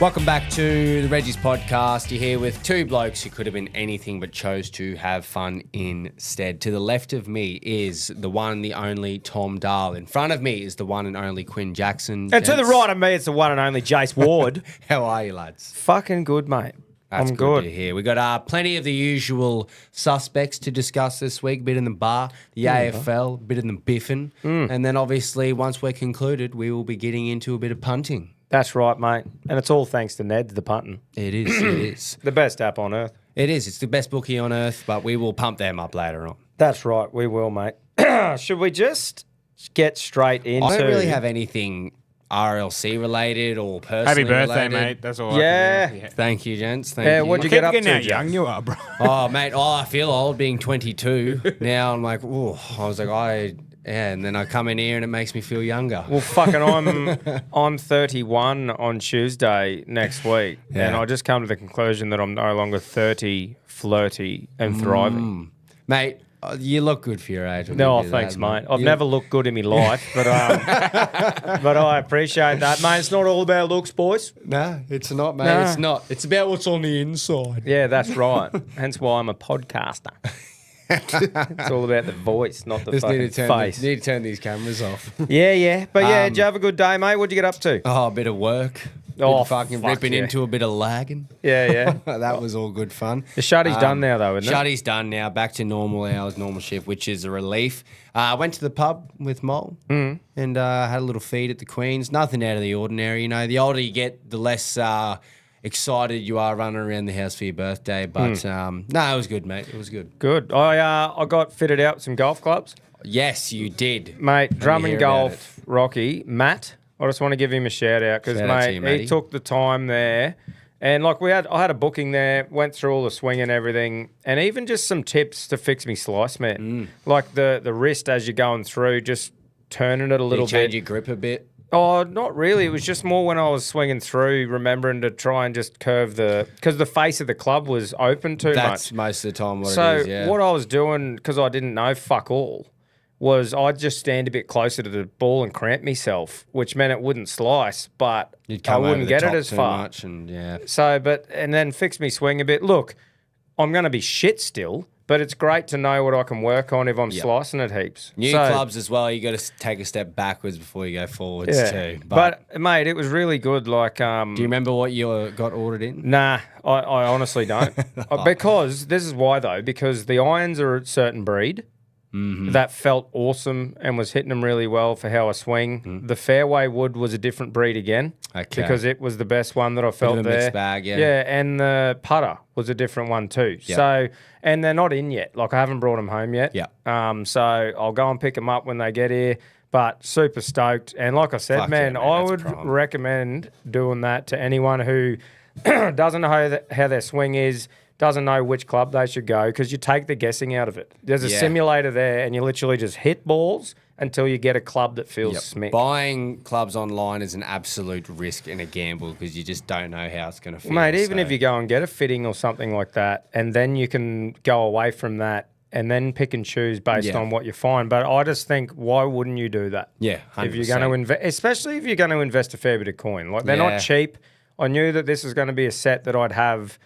Welcome back to the Reggies podcast. You're here with two blokes who could have been anything but chose to have fun instead. To the left of me is the one, the only Tom Dahl. In front of me is the one and only Quinn Jackson. And to the right of me, it's the one and only Jace Ward. How are you, lads? Fucking good, mate. That's I'm good to hear. We got plenty of the usual suspects to discuss this week. A bit in the bar, the AFL, a bit in the biffing. And then obviously, once we're concluded, we will be getting into a bit of punting. That's right, mate. And it's all thanks to Neds, the punting. It is, it is. The best app on earth. It is. It's the best bookie on earth, but we will pump them up later on. That's right, we will, mate. Should we just get straight into... I don't really have anything RLC related or personally Happy birthday, related. mate. That's all Yeah. I can do. Thank you, gents. Thank you. what'd you Keep get up forgetting to, how young you are, bro. Oh, mate. Oh, I feel old being 22. Now I'm like, oh, I was like, and then I come in here and it makes me feel younger. Well, fucking, I'm 31 on Tuesday next week, and I just come to the conclusion that I'm no longer 30, flirty, and thriving. Mate, you look good for your age. No, thanks, mate. I've never looked good in my life, but but I appreciate that, mate. It's not all about looks, boys. No, it's not, mate. No. It's not. It's about what's on the inside. Yeah, that's right. Hence why I'm a podcaster. It's all about the voice, not the fucking face. Need to turn these cameras off. Yeah. But yeah, did you have a good day, mate? What'd you get up to? Oh, a bit of work. Oh, fucking fuck ripping yeah. into a bit of lagging. Yeah. That was all good fun. The shutty's done now, though, isn't it? Shutty's done now. Back to normal hours, normal shift, which is a relief. I went to the pub with Mole and had a little feed at the Queen's. Nothing out of the ordinary. You know, the older you get, the less excited you are running around the house for your birthday. But no, it was good, mate. It was good. Good. I got fitted out with some golf clubs. Yes, you did. Mate, Drum hear and about Golf Rocky, Matt. I just want to give him a shout out because, Shout out to you, mate, matey. he took the time there. And like I had a booking there, went through all the swing and everything, and even just some tips to fix me slice, man. Like the wrist as you're going through, just turning it a little Did you change bit. your grip a bit? Oh, not really. It was just more when I was swinging through, remembering to try and just curve because the face of the club was open too That's much. most of the time what So it is, yeah. what I was doing, because I didn't know fuck all, was I'd just stand a bit closer to the ball and cramp myself, which meant it wouldn't slice, but You'd I come over wouldn't the get it top as too far. much and yeah. So, and then fix me swing a bit. Look, I'm going to be shit still, but it's great to know what I can work on if I'm slicing it heaps. New So- clubs as well, you got to take a step backwards before you go forwards Yeah. too. But mate, it was really good. Like, do you remember what you got ordered in? Nah, I honestly don't. Because this is why though, because the irons are a certain breed. That felt awesome and was hitting them really well for how I swing. The fairway wood was a different breed again because it was the best one that I felt of a there. mixed bag, yeah. Yeah, and the putter was a different one too. Yep. So, and they're not in yet. Like I haven't brought them home yet. Yeah. So I'll go and pick them up when they get here. But super stoked. And like I said, Fuck man, yeah, I that's would prime. recommend doing that to anyone who doesn't know how their swing is, doesn't know which club they should go, because you take the guessing out of it. There's a Yeah. simulator there, and you literally just hit balls until you get a club that feels smick. Buying clubs online is an absolute risk and a gamble because you just don't know how it's going to feel. Mate, even so- if you go and get a fitting or something like that, and then you can go away from that and then pick and choose based on what you find. But I just think, why wouldn't you do that? Yeah, 100%. If you're going to invest, especially if you're going to invest a fair bit of coin. Like, they're Yeah. not cheap. I knew that this was going to be a set that I'd have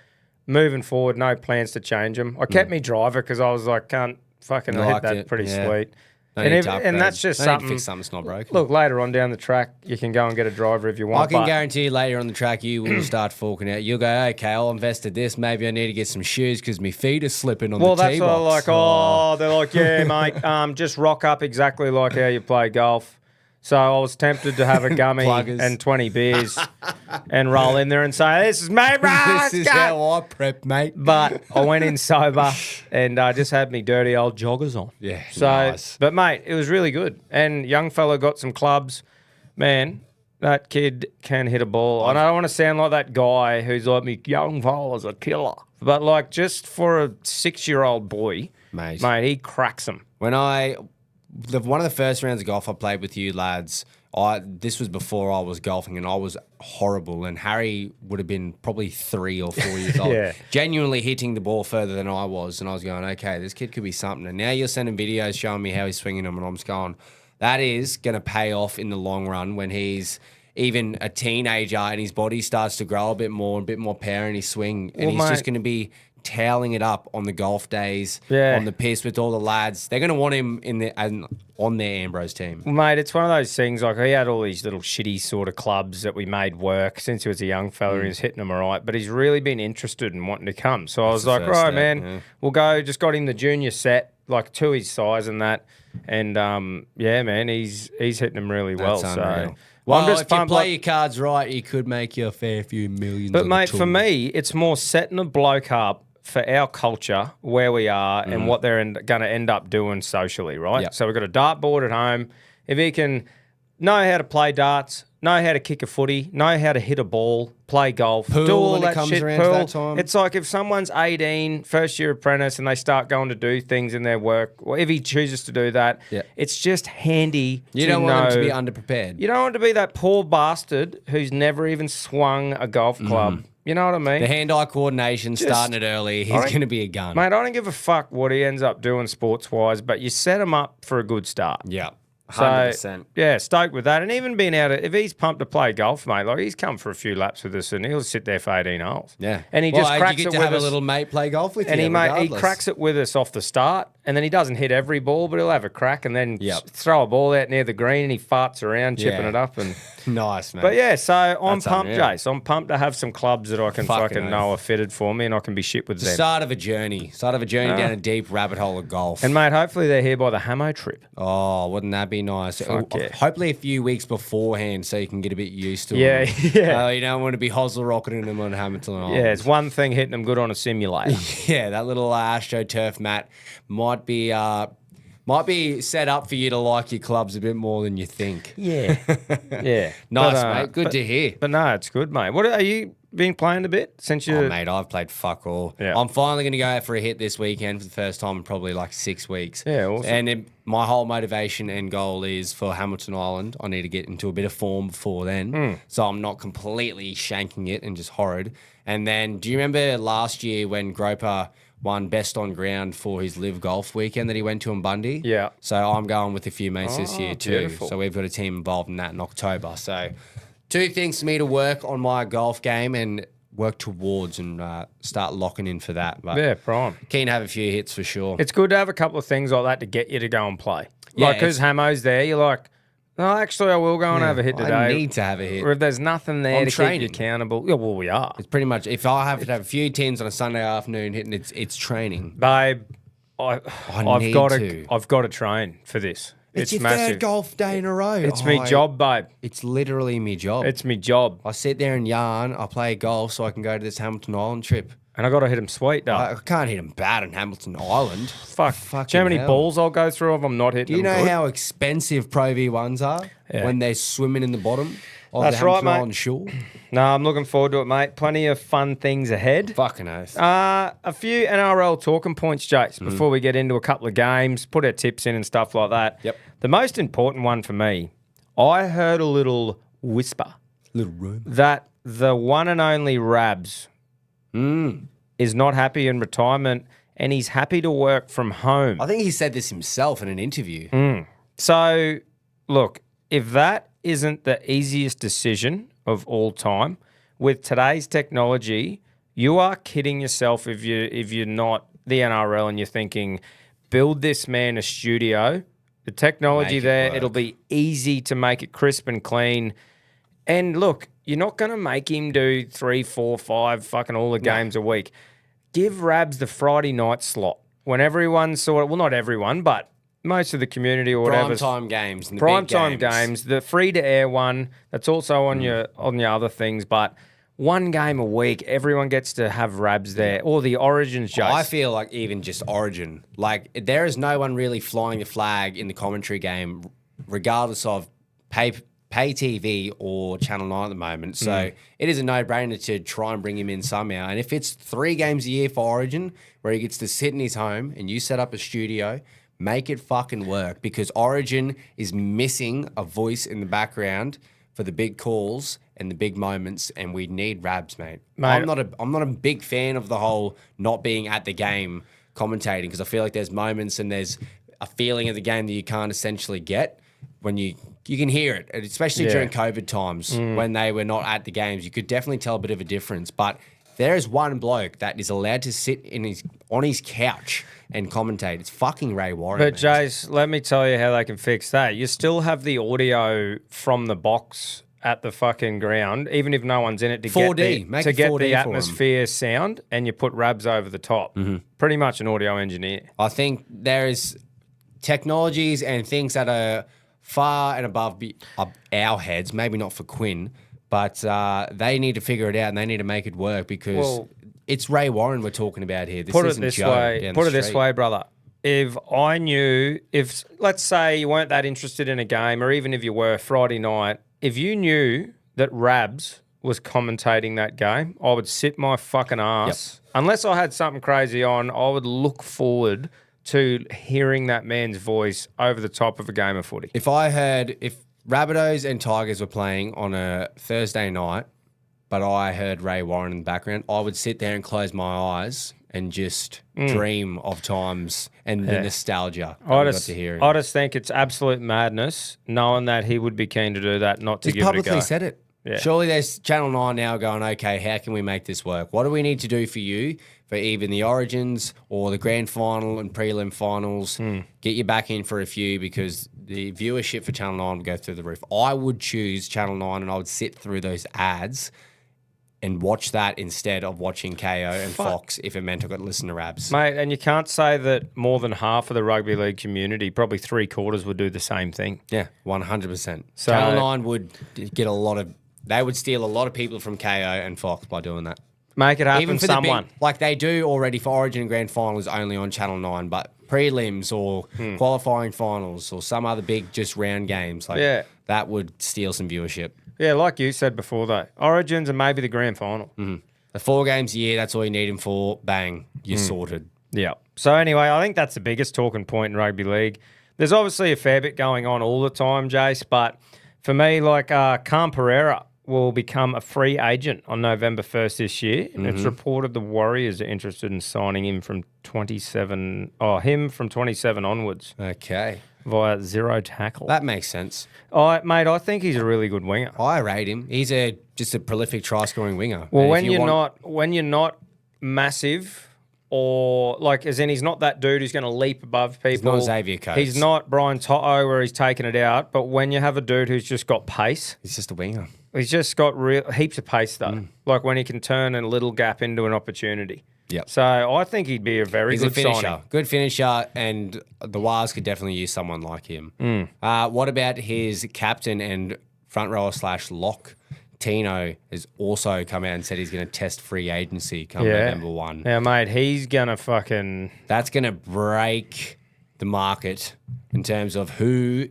moving forward, no plans to change them. I kept me driver because I was like, can't fucking hit Liked that it, pretty yeah. sweet. No And, need if, to and upgrade. that's just No need to something. fix something that's not broken. Look, later on down the track, you can go and get a driver if you want. I can but guarantee you later on the track you will start forking out. You'll go, okay, I'll invest in this. Maybe I need to get some shoes because my feet are slipping on Well, the that's tee what I box. like. They're like, yeah, mate, just rock up exactly like how you play golf. So I was tempted to have a gummy Pluggers. and 20 beers and roll in there and say, this is me, bro. This is how I prep, mate. But I went in sober and just had me dirty old joggers on. Yeah, So, nice. but mate, it was really good. And young fella got some clubs. Man, that kid can hit a ball. And I don't want to sound like that guy who's like, me young fella's a killer. But like, just for a 6-year-old boy, Mate. he cracks them. When one of the first rounds of golf I played with you lads, this was before I was golfing and I was horrible, and Harry would have been probably 3 or 4 years old. Yeah. Genuinely hitting the ball further than I was, and I was going, okay, this kid could be something. And now you're sending videos showing me how he's swinging them, and I'm just going, that is going to pay off in the long run when he's even a teenager and his body starts to grow a bit more power in his swing, and he's just going to be toweling it up on the golf days, on the piss with all the lads. They're going to want him on their Ambrose team. Well, mate, it's one of those things, like he had all these little shitty sort of clubs that we made work since he was a young fella. He was hitting them all right, but he's really been interested in wanting to come. So I was like, right, man, we'll go. Just got him the junior set, like to his size and that. And, man, he's hitting them really well. So... Well, if you play your cards right, you could make you a fair few millions. But, mate, for me, it's more setting a bloke up for our culture, where we are, and what they're going to end up doing socially, right? Yep. So we've got a dartboard at home. If he can know how to play darts, know how to kick a footy, know how to hit a ball, play golf, pool, do all when that it comes shit. around to that time. It's like if someone's 18, first year apprentice, and they start going to do things in their work, or if he chooses to do that, it's just handy. You don't want them to be underprepared. You don't want to be that poor bastard who's never even swung a golf club. You know what I mean? The hand-eye coordination, starting it early, he's going to be a gun. Mate, I don't give a fuck what he ends up doing sports-wise, but you set him up for a good start. Yeah. 100%. So, yeah, stoked with that. And even being able to, if he's pumped to play golf, mate, like he's come for a few laps with us and he'll sit there for 18 holes. Yeah. And he just cracks you it get to with have us. a little mate play golf with And you, he cracks it with us off the start. And then he doesn't hit every ball, but he'll have a crack and then throw a ball out near the green and he farts around, chipping it up. And nice, man. But yeah, so I'm That's pumped, unreal. Jace. I'm pumped to have some clubs that I can fucking know are fitted for me and I can be shit with them. Start of a journey down a deep rabbit hole of golf. And mate, hopefully they're here by the Hamo trip. Oh, wouldn't that be nice? Hopefully a few weeks beforehand so you can get a bit used to them. Yeah. You don't want to be hosel rocketing them on Hamilton Island. Yeah, it's one thing hitting them good on a simulator. Yeah, that little AstroTurf mat might be set up for you to like your clubs a bit more than you think. Yeah. Yeah. Nice, mate. Good to hear. But no, it's good, mate. What are you been playing a bit since you... Oh, mate, I've played fuck all. Yeah. I'm finally going to go out for a hit this weekend for the first time in probably like 6 weeks. Yeah, awesome. And my whole motivation and goal is for Hamilton Island. I need to get into a bit of form before then. So I'm not completely shanking it and just horrid. And then, do you remember last year when Groper won best on ground for his live golf weekend that he went to in Bundy? Yeah. So I'm going with a few mates this year too. Beautiful. So we've got a team involved in that in October. So 2 things for me to work on my golf game and work towards and start locking in for that. But Yeah, prime. keen to have a few hits for sure. It's good to have a couple of things like that to get you to go and play. Yeah, Like, because Hamo's there, you're like, no, actually, I will go and have a hit today. I need to have a hit. Or if there's nothing there I'm to training. keep you accountable. Yeah, well, we are. It's pretty much, if I have to have a few tins on a Sunday afternoon hitting, it's training. Babe, I've need got to. I've got to train for this. It's your massive. third golf day in a row. It's me job, babe. It's literally me job. It's me job. I sit there and yarn. I play golf so I can go to this Hamilton Island trip. And I got to hit him sweet, though. I can't hit them bad in Hamilton Island. Fuck. Do you know how many hell. balls I'll go through if I'm not hitting Do you them know good? how expensive Pro V1s are when they're swimming in the bottom of That's the right, Hamilton mate. Island shore? No, I'm looking forward to it, mate. Plenty of fun things ahead. Fucking oath. A few NRL talking points, Jace, before we get into a couple of games, put our tips in and stuff like that. Yep. The most important one for me, I heard a little whisper Little room. that the one and only Rabs is not happy in retirement and he's happy to work from home. I think he said this himself in an interview. So, look, if that isn't the easiest decision of all time, with today's technology, you are kidding yourself if you're not the NRL and you're thinking, build this man a studio. The technology Make it there, work. it'll be easy to make it crisp and clean. And look, you're not going to make him do 3, 4, 5 fucking all the games a week. Give Rabs the Friday night slot when everyone's sort of, well, not everyone, but most of the community or whatever. Prime time games. And the Prime big time games, the free to air one that's also on your other things, but one game a week, everyone gets to have Rabs there or the Origins. Jace. I feel like even just Origin, like there is no one really flying the flag in the commentary game, regardless of pay TV or Channel 9 at the moment. So it is a no-brainer to try and bring him in somehow. And if it's 3 games a year for Origin, where he gets to sit in his home and you set up a studio, make it fucking work, because Origin is missing a voice in the background for the big calls and the big moments, and we need Rabs, mate. I'm not a big fan of the whole not being at the game commentating, because I feel like there's moments and there's a feeling of the game that you can't essentially get when you you can hear it, especially during COVID times when they were not at the games. You could definitely tell a bit of a difference. But there is one bloke that is allowed to sit on his couch and commentate. It's fucking Ray Warren. But Jace, let me tell you how they can fix that. You still have the audio from the box at the fucking ground, even if no one's in it, to 4D. get the atmosphere sound, and you put Rabs over the top. Pretty much an audio engineer. I think there is technologies and things that are far and above our heads, maybe not for Quinn, but they need to figure it out and they need to make it work because it's Ray Warren we're talking about here. This isn't Joe. Put it this way, brother. If let's say you weren't that interested in a game, or even if you were Friday night, if you knew that Rabs was commentating that game, I would sit my fucking ass. Yep. Unless I had something crazy on, I would look forward to hearing that man's voice over the top of a game of footy. If Rabbitohs and Tigers were playing on a Thursday night, but I heard Ray Warren in the background, I would sit there and close my eyes and just dream of times and the nostalgia I got to hear. I just think it's absolute madness knowing that he would be keen to do that, not to give it a go. He's publicly said it. Yeah. Surely there's Channel 9 now going, okay, how can we make this work? What do we need to do for you for even the Origins or the grand final and prelim finals? Get you back in for a few because the viewership for Channel 9 would go through the roof. I would choose Channel 9 and I would sit through those ads and watch that instead of watching KO and Fox if it meant I got to listen to Rabs. Mate, and you can't say that more than half of the rugby league community, probably 3/4 would do the same thing. Yeah, 100%. So, Channel 9 would get they would steal a lot of people from KO and Fox by doing that. Make it happen, even for someone. Like they do already for Origin and Grand Finals only on Channel 9, but prelims or qualifying finals or some other big just round games, that would steal some viewership. Yeah, like you said before, though. Origins and maybe the grand final. The 4 games a year, that's all you need him for. Bang, you're sorted. Yeah. So anyway, I think that's the biggest talking point in rugby league. There's obviously a fair bit going on all the time, Jace, but for me, like Cam Pereira will become a free agent on November 1st this year, and it's reported the Warriors are interested in signing him from 27 onwards. Okay. Via zero tackle. That makes sense. Mate, I think he's a really good winger. I rate him. He's just a prolific try-scoring winger. Well, when you're not massive, or like as in he's not that dude who's going to leap above people. He's not Xavier Coates. He's not Brian Toto where he's taking it out. But when you have a dude who's just got pace, he's just a winger. He's just got heaps of pace though. Like when he can turn a little gap into an opportunity. Yep. So I think he'd be a very good finisher. signing. Good finisher, and the Wars could definitely use someone like him. What about his captain and front rower / lock? Tino has also come out and said he's going to test free agency come November 1. Yeah, mate, he's going to fucking... That's going to break the market in terms of who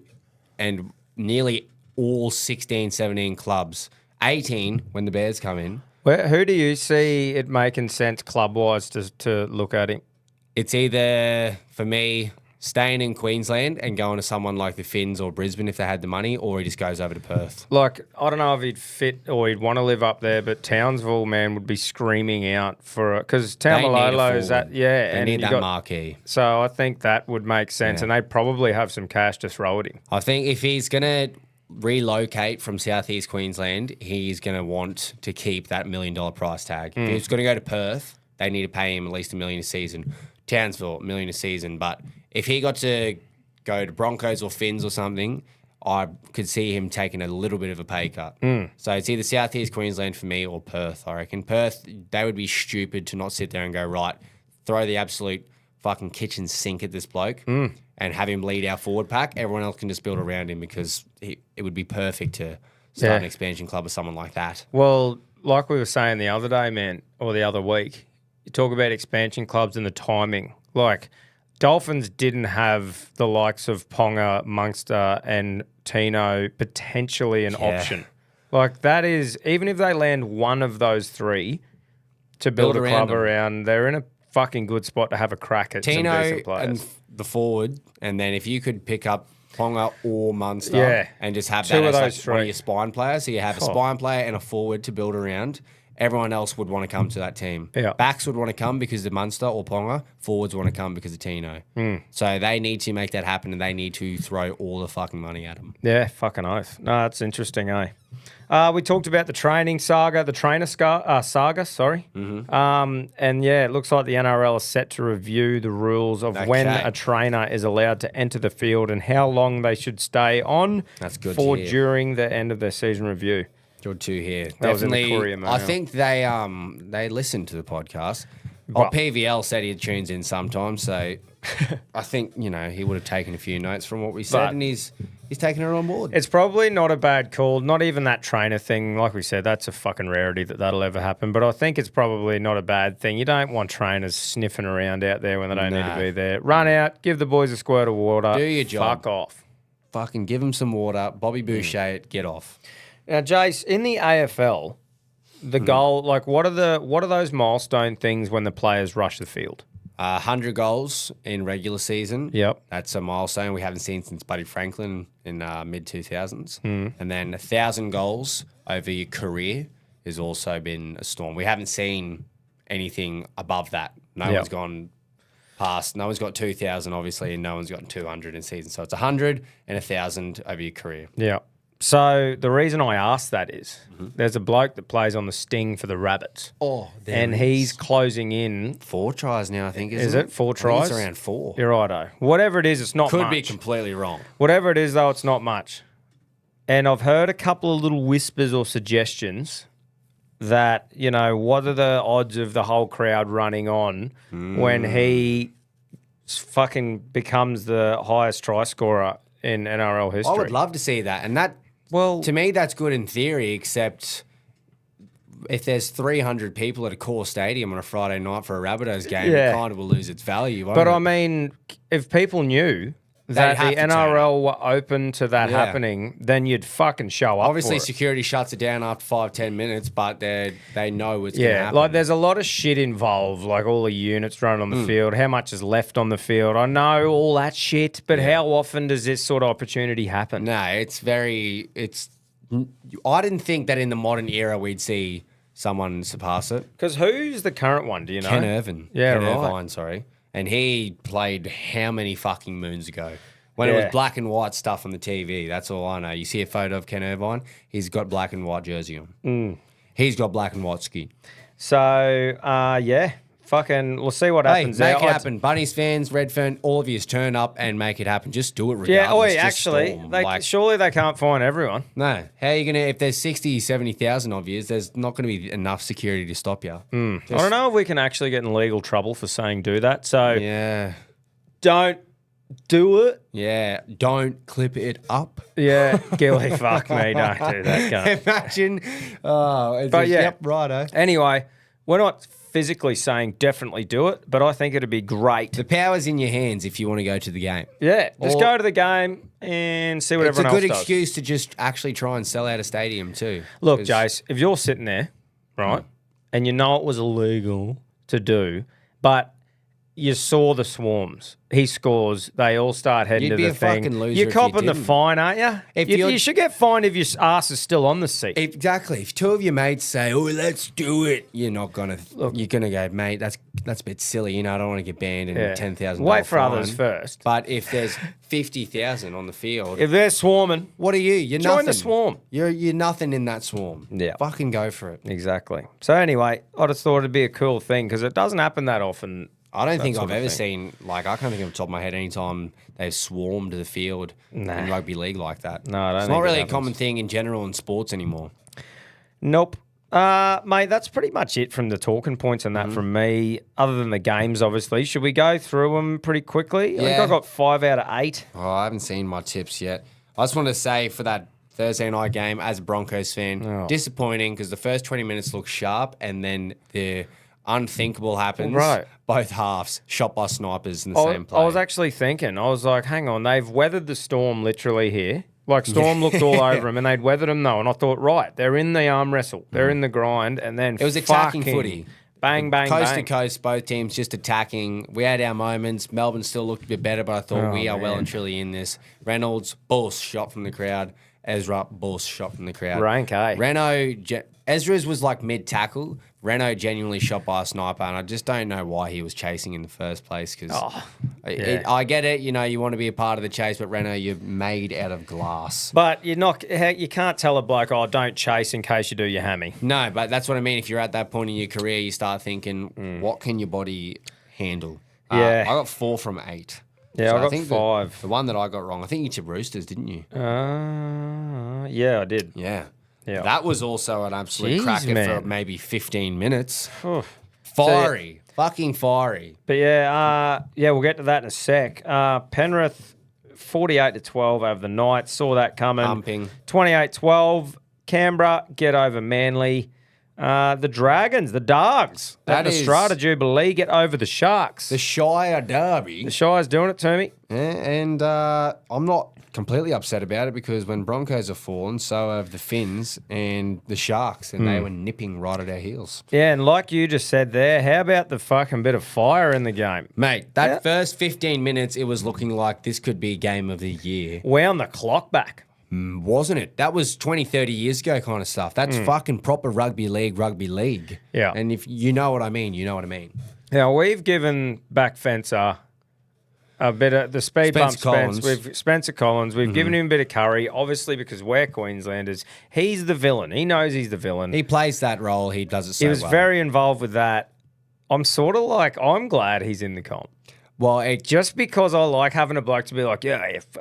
and nearly all 16, 17 clubs. 18 when the Bears come in. Who do you see it making sense club-wise to look at him? It's either, for me, staying in Queensland and going to someone like the Finns or Brisbane if they had the money, or he just goes over to Perth. Like, I don't know if he'd fit or he'd want to live up there, but Townsville, man, would be screaming out for it. Because Taumalolo is that, They need that marquee. So I think that would make sense, and they probably have some cash to throw at him. I think if he's going to relocate from southeast Queensland, he's going to want to keep that $1 million price tag. If he's going to go to Perth, they need to pay him at least $1 million a season. Townsville, $1 million a season. But if he got to go to Broncos or Finns or something, I could see him taking a little bit of a pay cut. So it's either southeast Queensland for me or Perth, I reckon. Perth, they would be stupid to not sit there and go, right, throw the absolute fucking kitchen sink at this bloke and have him lead our forward pack. Everyone else can just build around him because it would be perfect to start an expansion club with someone like that. Well, like we were saying the other day, man, or the other week, you talk about expansion clubs and the timing. Like, Dolphins didn't have the likes of Ponga, Munster and Tino potentially an option. Like, that is, even if they land one of those three to build a club around, they're in a fucking good spot to have a crack at Tino some decent players. And the forward, and then if you could pick up Ponga or Munster and just have that as like one of your spine players. So you have a spine player and a forward to build around, everyone else would want to come to that team. Yeah. Backs would want to come because of Munster or Ponga. Forwards want to come because of Tino. So they need to make that happen, and they need to throw all the fucking money at them. Yeah, fucking oath. No, that's interesting, eh? We talked about the training saga, the trainer saga, sorry. And yeah, it looks like the NRL is set to review the rules of when a trainer is allowed to enter the field and how long they should stay on That's good for to hear. during the end of their season review. Good to hear. That was in the Definitely, Courier Mail. I think they listened to the podcast. Well- PVL said he tunes in sometimes, so I think, he would have taken a few notes from what we said, and he's taking it on board. It's probably not a bad call. Not even that trainer thing. Like we said, that's a fucking rarity that'll ever happen. But I think it's probably not a bad thing. You don't want trainers sniffing around out there when they don't need to be there. Run out, give the boys a squirt of water. Do your job. Fuck off. Fucking give him some water. Bobby Boucher it. Get off. Now, Jace, in the AFL, the goal, like, what are those milestone things when the players rush the field? 100 goals in regular season. Yep. That's a milestone we haven't seen since Buddy Franklin in mid-2000s. And then 1,000 goals over your career has also been a storm. We haven't seen anything above that. No one's gone past. No one's got 2,000, obviously, and no one's gotten 200 in season. So it's 100 and 1,000 over your career. Yeah. So the reason I asked that is there's a bloke that plays on the Sting for the Rabbits. Oh, and he's closing in. 4 tries now, I think, Is it 4 tries? It's around 4. You're righto. Whatever it is, it's not much. Could be completely wrong. Whatever it is, though, it's not much. And I've heard a couple of little whispers or suggestions that, what are the odds of the whole crowd running on when he fucking becomes the highest try scorer in NRL history? I would love to see that. And that, to me, that's good in theory, except if there's 300 people at a core stadium on a Friday night for a Rabbitohs game, it kind of will lose its value. But I mean, if people knew that the NRL were open to that happening, then you'd fucking show up. Obviously, for it. security shuts it down after 5-10 minutes, but they know it's going to happen. Like there's a lot of shit involved, like all the units running on the field, how much is left on the field. I know all that shit, but how often does this sort of opportunity happen? No, I didn't think that in the modern era we'd see someone surpass it. Because who's the current one, do you know? Ken Irvine. Yeah, Ken right. Irvine, sorry. And he played how many fucking moons ago? When it was black and white stuff on the TV. That's all I know. You see a photo of Ken Irvine, he's got black and white jersey on. He's got black and white ski. So, fucking, we'll see what happens. Make it happen. Bunnies fans, Redfern, all of you turn up and make it happen. Just do it regardless. Actually, surely they can't find everyone. No. How are you going to, if there's 60, 70,000 of you, there's not going to be enough security to stop you. I don't know if we can actually get in legal trouble for saying do that. So, don't do it. Yeah, don't clip it up. Yeah, Gilly, fuck me, don't do that. Cunt. Imagine. Oh, but yep, righto. Anyway, we're not physically saying definitely do it, but I think it'd be great. The power's in your hands if you want to go to the game. Yeah, just go to the game and see what everyone else does. It's a good excuse to just actually try and sell out a stadium too. Look, Jace, if you're sitting there, right, and you know it was illegal to do, but you saw the swarms. He scores. They all start heading to the thing. Fucking loser. You're copping the fine, aren't you? You should get fined if your ass is still on the seat. Exactly. If 2 of your mates say, "Oh, let's do it," you're not gonna. You're gonna go, mate. That's a bit silly. I don't want to get banned and $10,000. Wait for others first. But if there's 50,000 on the field, if they're swarming, what are you? You're join nothing. the swarm. You're nothing in that swarm. Yeah. Fucking go for it. Exactly. So anyway, I just thought it'd be a cool thing because it doesn't happen that often. I don't think I've ever seen, I can't think of the top of my head any time they've swarmed the field in rugby league like that. No, I don't It's think not really it a happens. common thing in general in sports anymore. Nope. Mate, that's pretty much it from the talking points and that from me, other than the games, obviously. Should we go through them pretty quickly? I think I got 5 out of 8. Oh, I haven't seen my tips yet. I just want to say for that Thursday night game, as a Broncos fan, disappointing because the first 20 minutes look sharp and then the unthinkable happens. Right. Both halves shot by snipers in the same play. I was actually thinking, I was like, hang on, they've weathered the storm literally here. Like, Storm looked all over them, and they'd weathered them, though. And I thought, right, they're in the arm wrestle. They're in the grind, and then it was attacking footy. Bang, bang, coast bang. to coast, both teams just attacking. We had our moments. Melbourne still looked a bit better, but I thought we are well and truly in this. Reynolds, bull shot from the crowd. Ezra ball shot from the crowd. Rank, eh? Ezra's was like mid-tackle. Reno genuinely shot by a sniper, and I just don't know why he was chasing in the first place because I get it. You know, you want to be a part of the chase, but Reno, you're made out of glass. But you can't tell a bloke, oh, don't chase in case you do your hammy. No, but that's what I mean. If you're at that point in your career, you start thinking, what can your body handle? Yeah. I got 4 from 8. Yeah, So I got think 5. The one that I got wrong, I think you took Roosters, didn't you? Yeah, I did. Yeah. Yeah. That was also an absolute Jeez, cracker man. for maybe 15 minutes. Oof. Fiery. Fucking fiery. But we'll get to that in a sec. Penrith, 48-12 over the night. Saw that coming. Pumping. 28-12. Canberra, get over Manly. The Dragons, the Dogs, at the Strata Jubilee, get over the Sharks. The Shire Derby. The Shire's doing it to me. Yeah, and I'm not completely upset about it because when Broncos are fallen, so have the Finns and the Sharks, and they were nipping right at our heels. Yeah, and like you just said there, how about the fucking bit of fire in the game? Mate, that first 15 minutes, it was looking like this could be game of the year. Wound the clock back. Wasn't it? That was 20, 30 years ago kind of stuff. That's fucking proper rugby league. Yeah. And if you know what I mean, you know what I mean. Now, we've given back fencer a bit of the speed bump Spencer Collins. We've given him a bit of curry, obviously because we're Queenslanders. He's the villain. He knows he's the villain. He plays that role. He does it so well. He was very involved with that. I'm sort of like, I'm glad he's in the comp. Well, Just because I like having a bloke to be like,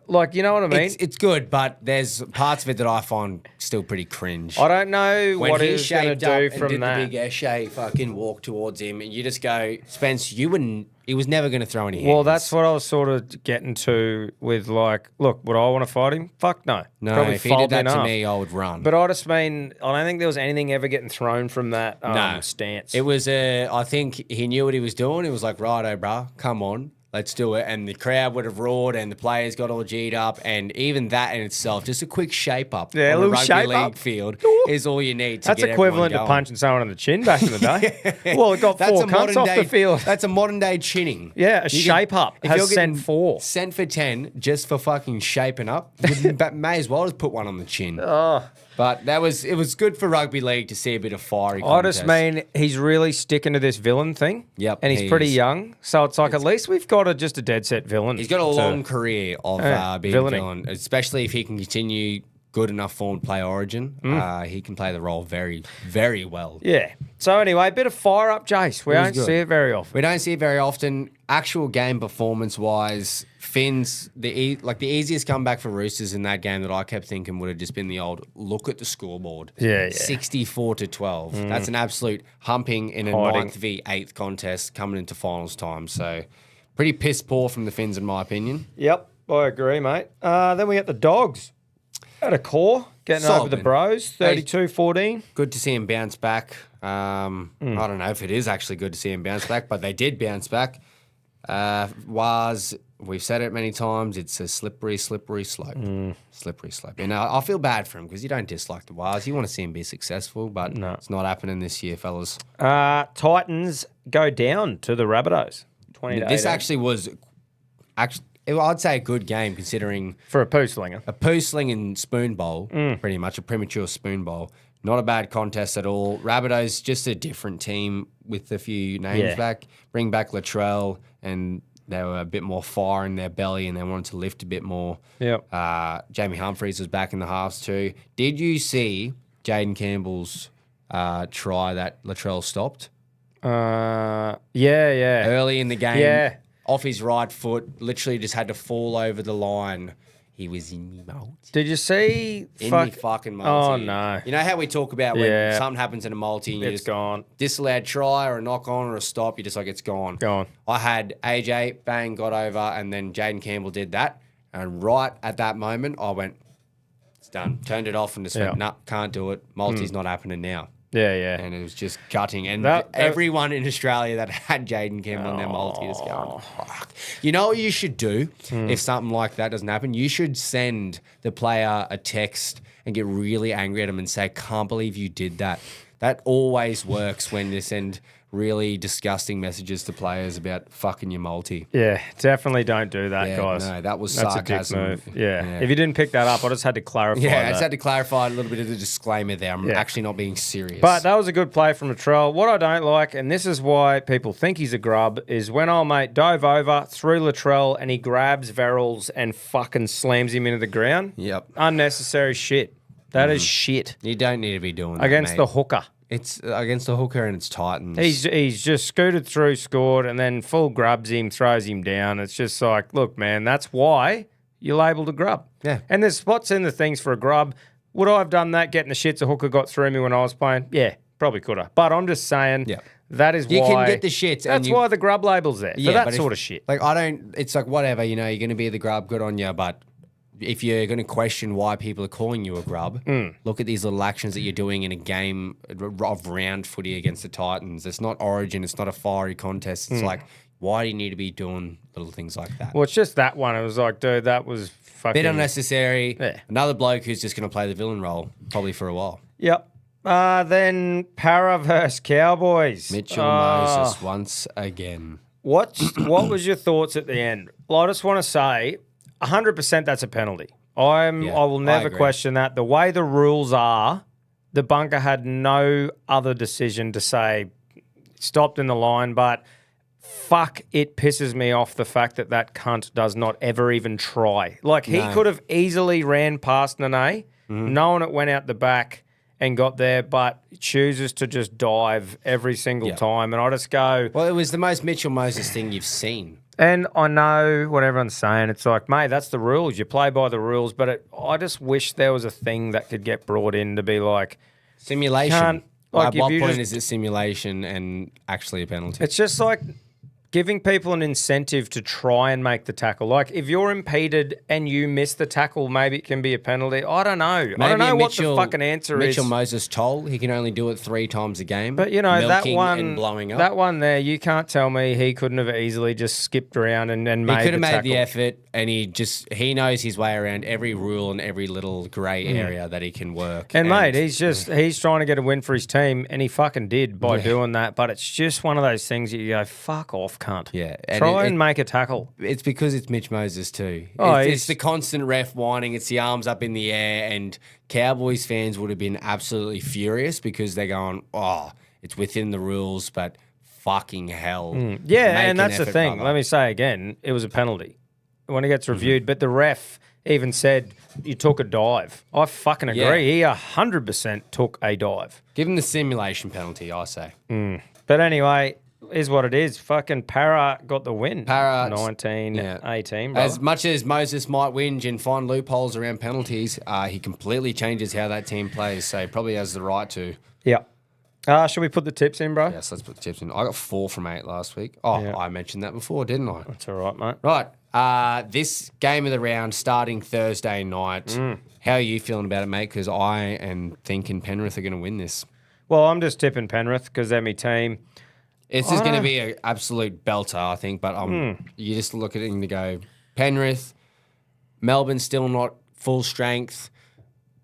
like, you know what I mean? it's good, but there's parts of it that I find still pretty cringe. I don't know when what he he's going to shaped up do and from did that. the big Eshe fucking walk towards him, and you just go, Spence, he was never going to throw any hands. Well, that's what I was sort of getting to with like, look, would I want to fight him? Fuck no. No, Probably if he did that to enough. me, I would run. But I just mean, I don't think there was anything ever getting thrown from that stance. It was, I think he knew what he was doing. It was like, righto, bruh, come on. Let's do it. And the crowd would have roared and the players got all G'd up. And even that in itself, just a quick shape up a on little a rugby shape league up field is all you need to That's get equivalent to everyone going. punching someone in the chin back in the day. Well, it got That's four a cunts off the field. That's a modern day chinning. Yeah, shape up. If Has you're getting sent 4. Sent for 10 just for fucking shaping up, you may as well just put one on the chin. Oh. But it was good for rugby league to see a bit of fiery I contest. just mean he's really sticking to this villain thing. Yep, And he's pretty young. So it's like at least we've got just a dead set villain. He's got a long career of being a villain, especially if he can continue good enough form to play Origin. He can play the role very, very well. Yeah. So anyway, a bit of fire up, Jace. We don't good. see it very often. We don't see it very often. Actual game performance-wise, Finns, the easiest comeback for Roosters in that game that I kept thinking would have just been the old look at the scoreboard. Yeah. 64-12. That's an absolute humping in a 9th v 8th contest coming into finals time. So pretty piss poor from the Finns in my opinion. Yep, I agree, mate. Then we get the Dogs. At a core, getting over the Bros, 32-14. Good to see him bounce back. I don't know if it is actually good to see him bounce back, but they did bounce back. We've said it many times, it's a slippery slope. Slippery slope. And I feel bad for him because you don't dislike the Waz. You want to see him be successful, but it's not happening this year, fellas. Titans go down to the Rabbitohs. 20-18. This actually was... I'd say a good game considering... For a poo slinger. A poo slinging spoon bowl, pretty much, a premature spoon bowl. Not a bad contest at all. Rabbitohs, just a different team with a few names back. Bring back Latrell, and they were a bit more fire in their belly and they wanted to lift a bit more. Yep. Jamie Humphries was back in the halves too. Did you see Jaden Campbell's try that Latrell stopped? Yeah. Early in the game. Yeah. Off his right foot, literally just had to fall over the line. He was in me multi. Did you see? Me fucking multi. Oh, no. You know how we talk about when something happens in a multi and It's gone. Disallowed try or a knock on or a stop, you're just like, it's gone. Gone. I had AJ, bang, got over, and then Jaden Campbell did that. And right at that moment, I went, it's done. Turned it off and just went, nah, can't do it. Multi's not happening now. Yeah. And it was just gutting. And That- everyone in Australia that had Jaden Campbell in their multi is going, fuck. You know what you should do if something like that doesn't happen? You should send the player a text and get really angry at him and say, can't believe you did that. That always works when you send really disgusting messages to players about fucking your multi. Yeah, definitely don't do that, guys. No, that was That's sarcasm. a dick move. Yeah. If you didn't pick that up, I just had to clarify Yeah, that. I just had to clarify a little bit of the disclaimer there. I'm actually not being serious. But that was a good play from Latrell. What I don't like, and this is why people think he's a grub, is when old mate dove over, through Latrell, and he grabs Verrills and fucking slams him into the ground. Yep. Unnecessary shit. That is shit. You don't need to be doing that, Against mate. the hooker. It's against the hooker and it's Titans. He's just scooted through, scored, and then full grubs him, throws him down. It's just like, look, man, that's why you're labelled a grub. Yeah. And there's spots in the things for a grub. Would I have done that, getting the shits a hooker got through me when I was playing? Yeah, probably could have. But I'm just saying that is you why... You can get the shits. That's why the grub label's there, for that sort of shit. Like, it's like, whatever, you're going to be the grub, good on you, but... If you're going to question why people are calling you a grub, look at these little actions that you're doing in a game of round footy against the Titans. It's not Origin. It's not a fiery contest. It's like, why do you need to be doing little things like that? Well, it's just that one. It was like, dude, that was fucking... Bit unnecessary. Yeah. Another bloke who's just going to play the villain role, probably for a while. Yep. Then Para versus Cowboys. Mitchell Moses once again. What was your thoughts at the end? Well, I just want to say... 100% that's a penalty. I will never question that. The way the rules are, the bunker had no other decision to say stopped in the line, but fuck, it pisses me off the fact that cunt does not ever even try. Like, he could have easily ran past Nene, knowing it went out the back and got there, but chooses to just dive every single time. And I just go... Well, it was the most Mitchell Moses thing you've seen. And I know what everyone's saying. It's like, mate, that's the rules. You play by the rules. But I just wish there was a thing that could get brought in to be like... Simulation. Like, at what point just, is it simulation and actually a penalty? It's just like giving people an incentive to try and make the tackle. Like, if you're impeded and you miss the tackle, maybe it can be a penalty. I don't know. Maybe I don't know what the fucking answer is. Mitchell Moses toll. He can only do it 3 times a game. But, you know, that one and blowing up. That one there, you can't tell me he couldn't have easily just skipped around and made the tackle. He could have made the effort, and he knows his way around every rule and every little grey area that he can work. And mate, he's trying to get a win for his team, and he fucking did by doing that. But it's just one of those things that you go, fuck off, cunt. Yeah. Try and make a tackle. It's because it's Mitch Moses too. Oh, it's the constant ref whining. It's the arms up in the air, and Cowboys fans would have been absolutely furious because they're going, oh, it's within the rules, but fucking hell. Yeah, and that's the thing. Let me say again, it was a penalty when it gets reviewed, but the ref even said you took a dive. I fucking agree. He 100% took a dive. Give him the simulation penalty, I say. But anyway... is what it is. Fucking Para got the win. Para 19-18. As much as Moses might whinge and find loopholes around penalties, he completely changes how that team plays. So he probably has the right to. Yeah. Should we put the tips in, bro? Yes, let's put the tips in. I got 4 from 8 last week. Oh, I mentioned that before, didn't I? That's all right, mate. Right. This game of the round starting Thursday night. How are you feeling about it, mate? Because I am thinking Penrith are going to win this. Well, I'm just tipping Penrith because they're my team. It's just going to be an absolute belter, I think. But you just look at it and you go, Penrith, Melbourne's still not full strength.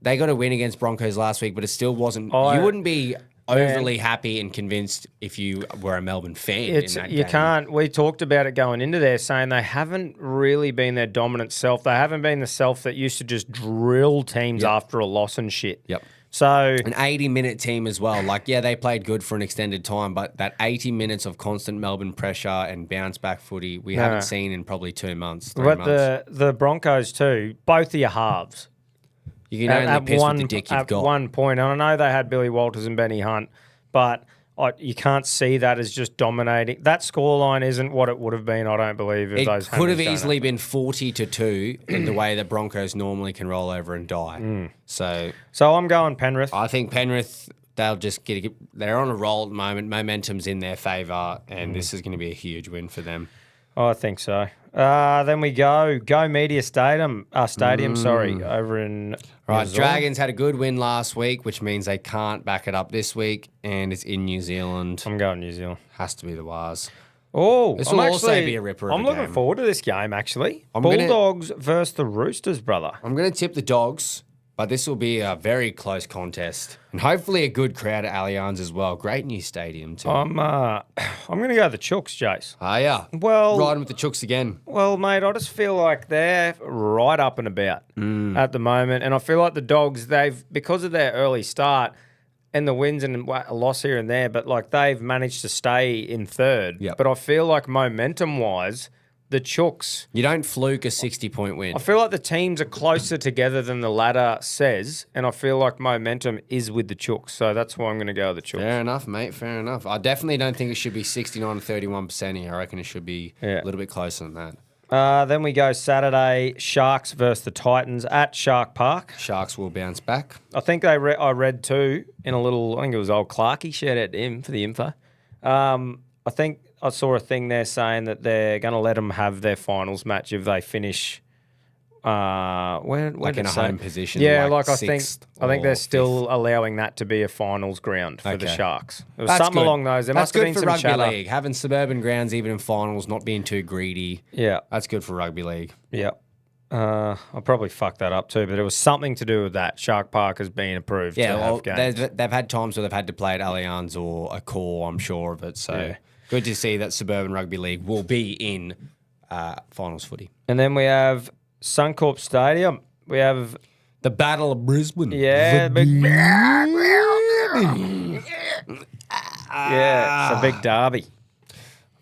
They got a win against Broncos last week, but it still wasn't. You wouldn't be overly happy and convinced if you were a Melbourne fan in that game. Can't. We talked about it going into there, saying they haven't really been their dominant self. They haven't been the self that used to just drill teams after a loss and shit. Yep. So an 80-minute team as well. Like, they played good for an extended time, but that 80 minutes of constant Melbourne pressure and bounce-back footy we haven't seen in probably 2 months, 3 months. But the Broncos too, both of your halves. You can only piss with the dick you've got. At one point, and I know they had Billy Walters and Benny Hunt, but you can't see that as just dominating. That scoreline isn't what it would have been, I don't believe. If it could have easily been 40-2 in the way that Broncos normally can roll over and die. So I'm going Penrith. I think Penrith, they'll just they're on a roll at the moment. Momentum's in their favour, and this is going to be a huge win for them. I think so. Then we go Media Stadium, over in Right, New Dragons had a good win last week, which means they can't back it up this week, and it's in New Zealand. I'm going New Zealand. Has to be the Waz. Oh, this will also be a ripper of I'm a looking game. forward to this game, actually. Bulldogs versus the Roosters, brother. I'm going to tip the Dogs, But this will be a very close contest. And hopefully a good crowd at Allianz as well. Great new stadium too. I'm going to go the Chooks, Jace. Yeah. Well, Riding with the Chooks again. Well, mate, I just feel like they're right up and about at the moment. And I feel like the Dogs, because of their early start and the wins and a loss here and there, but like they've managed to stay in third. Yep. But I feel like momentum-wise, the Chooks, You don't fluke a 60-point win. I feel like the teams are closer together than the ladder says, and I feel like momentum is with the Chooks. So that's why I'm going to go with the Chooks. Fair enough, mate. Fair enough. I definitely don't think it should be 69 to 31% here. I reckon it should be a little bit closer than that. Then we go Saturday, Sharks versus the Titans at Shark Park. Sharks will bounce back. I think I read too in a little, I think it was old Clarkey, shout out to him for the info. I think I saw a thing there saying that they're going to let them have their finals match if they finish where Like in a home position. Yeah, like I think they're still allowing that to be a finals ground for the Sharks. There was something along those. There must have been for some rugby chatter. league. Having suburban grounds even in finals, not being too greedy. Yeah. That's good for rugby league. Yeah. I'll probably fuck that up too, but it was something to do with that. Shark Park has been approved to have games. They've had times where they've had to play at Allianz or a core, I'm sure of it. So good to see that suburban rugby league will be in finals footy. And then we have Suncorp Stadium. We have The Battle of Brisbane. yeah, it's a big derby.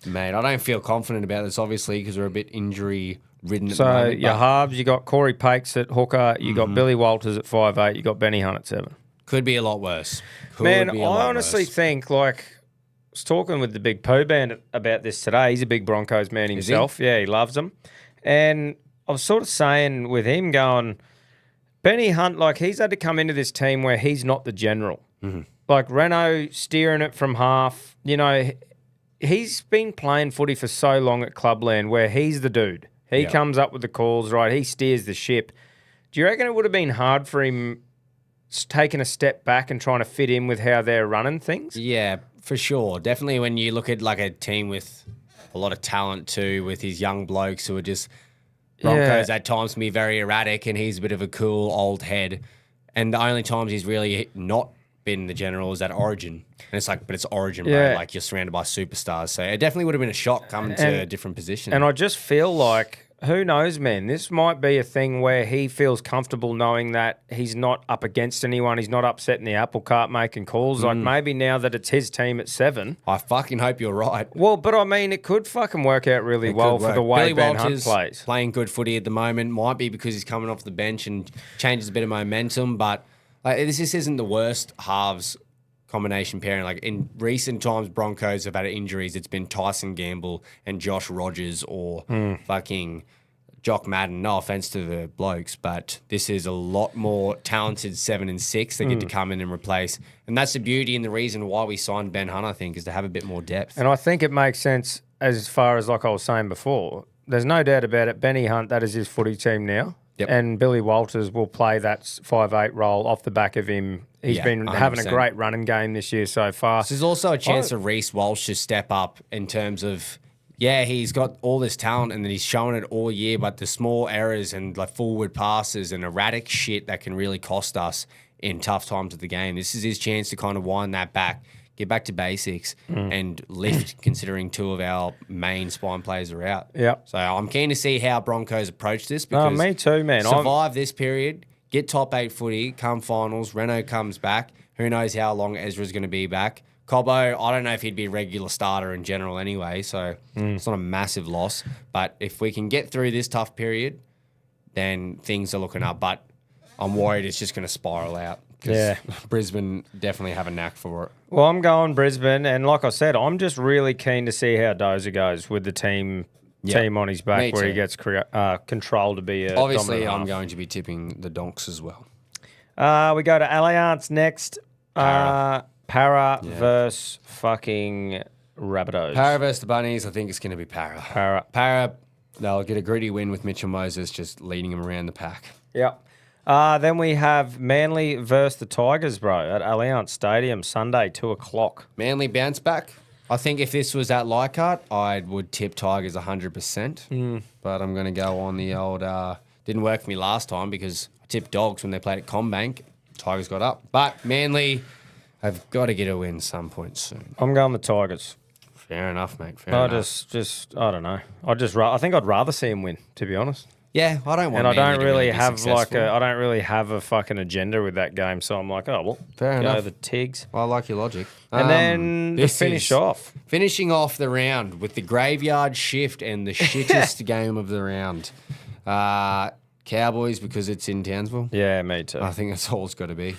Mate, I don't feel confident about this, obviously, because we're a bit injury-ridden at the So moment. your halves, you got Corey Pakes at hooker, you got Billy Walters at 5'8", you got Benny Hunt at 7. Could be a lot worse. Man, I honestly think, like, I was talking with the big Pooh band about this today. He's a big Broncos man himself. Yeah, he loves them. And I was sort of saying with him going, Benny Hunt, like, he's had to come into this team where he's not the general. Like, Renault steering it from half, you know, he's been playing footy for so long at Clubland where he's the dude. He comes up with the calls, right? He steers the ship. Do you reckon it would have been hard for him taking a step back and trying to fit in with how they're running things? Yeah, for sure. Definitely when you look at like a team with a lot of talent too, with his young blokes who are just Broncos at times can be very erratic, and he's a bit of a cool old head. And the only times he's really not been the general is at Origin. And it's like, but it's Origin, bro. Like, you're surrounded by superstars. So it definitely would have been a shock coming to a different position. And I just feel like, who knows, man? This might be a thing where he feels comfortable knowing that he's not up against anyone. He's not upsetting the apple cart making calls. Like, maybe now that it's his team at 7. I fucking hope you're right. Well, but I mean, it could fucking work out really well for the way Billy Ben Hunt Walters plays. Playing good footy at the moment. Might be because he's coming off the bench and changes a bit of momentum. But like, this isn't the worst halves combination pairing. Like, in recent times, Broncos have had injuries. It's been Tyson Gamble and Josh Rogers or fucking Jock Madden. No offense to the blokes, but this is a lot more talented 7 and 6 that get to come in and replace. And that's the beauty and the reason why we signed Ben Hunt, I think, is to have a bit more depth. And I think it makes sense as far as, like I was saying before, there's no doubt about it. Benny Hunt, that is his footy team now. Yep. And Billy Walters will play that 5'8" role off the back of him. He's been 100%. having a great running game this year so far. There's also a chance for Reece Walsh to step up in terms of, he's got all this talent and then he's shown it all year, but the small errors and like forward passes and erratic shit that can really cost us in tough times of the game. This is his chance to kind of wind that back, get back to basics and lift, considering 2 of our main spine players are out. Yep. So I'm keen to see how Broncos approach this because me too, man. Survive this period, get top 8 footy, come finals, Renault comes back. Who knows how long Ezra's going to be back. Cobbo, I don't know if he'd be a regular starter in general anyway, so it's not a massive loss. But if we can get through this tough period, then things are looking up. But I'm worried it's just going to spiral out. Yeah. Brisbane definitely have a knack for it. Well, I'm going Brisbane, and like I said, I'm just really keen to see how Dozer goes with the team on his back where he gets control to be a Obviously, dominant I'm half. going to be tipping the Donks as well. We go to Allianz next. Para versus fucking Rabbitohs. Para versus the Bunnies, I think it's going to be Para. Para, they'll get a gritty win with Mitchell Moses just leading them around the pack. Yep. Then we have Manly versus the Tigers, bro, at Allianz Stadium, Sunday, 2:00. Manly bounce back. I think if this was at Leichhardt, I would tip Tigers 100%. But I'm going to go on the old... didn't work for me last time because tipped Dogs when they played at Combank. Tigers got up. But Manly have got to get a win some point soon. I'm going the Tigers. Fair enough, mate. Fair I enough. I don't know. I think I'd rather see him win, to be honest. Yeah, I don't want And I Manly don't to really be have successful. I don't really have a fucking agenda with that game. So I'm like, oh, well, Fair go enough. the Tigs. I like your logic. And then to finish off. Finishing off the round with the graveyard shift and the shittest game of the round. Cowboys, because it's in Townsville. Yeah, me too. I think that's all it's got to be.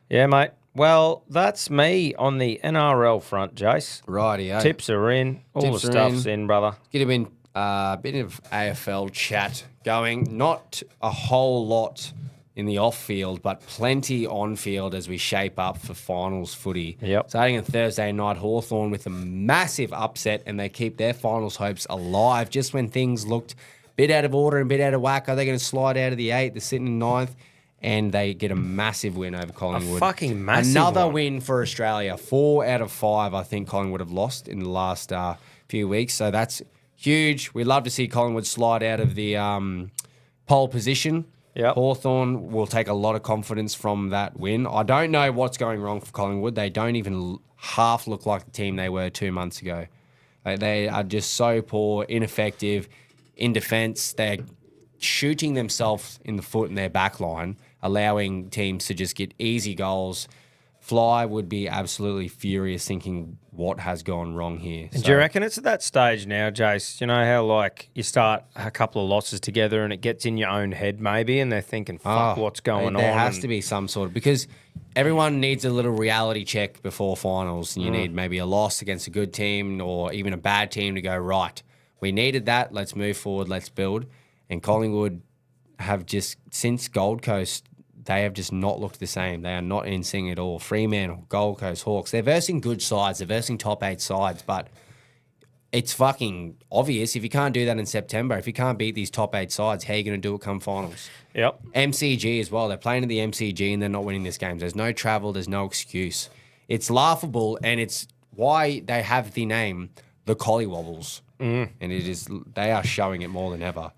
Yeah, mate. Well, that's me on the NRL front, Jace. Rightio. Tips are in. All Tips the are stuff's in, brother. Get a bit of AFL chat going. Not a whole lot in the off field, but plenty on field as we shape up for finals footy. Yep. Starting on Thursday night, Hawthorn with a massive upset, and they keep their finals hopes alive just when things looked a bit out of order and a bit out of whack. Are they going to slide out of the 8? They're sitting in 9th. And they get a massive win over Collingwood. A fucking massive Another one. win for Australia. 4 out of 5, I think, Collingwood have lost in the last few weeks. So that's huge. We love to see Collingwood slide out of the pole position. Yep. Hawthorn will take a lot of confidence from that win. I don't know what's going wrong for Collingwood. They don't even half look like the team they were 2 months ago. They are just so poor, ineffective in defence. They're shooting themselves in the foot in their back line, allowing teams to just get easy goals. Fly would be absolutely furious thinking what has gone wrong here. Do you reckon it's at that stage now, Jace? You know how, like, you start a couple of losses together and it gets in your own head maybe and they're thinking, fuck, what's going on? There has to be some sort of... Because everyone needs a little reality check before finals. And you need maybe a loss against a good team or even a bad team to go, right, we needed that. Let's move forward. Let's build. And Collingwood have just, since Gold Coast, they have just not looked the same. They are not in sync at all. Fremantle, Gold Coast, Hawks, they're versing good sides. They're versing top 8 sides, but it's fucking obvious. If you can't do that in September, if you can't beat these top 8 sides, how are you going to do it come finals? Yep. MCG as well. They're playing at the MCG and they're not winning this game. There's no travel. There's no excuse. It's laughable, and it's why they have the name the Collywobbles. And it is, they are showing it more than ever.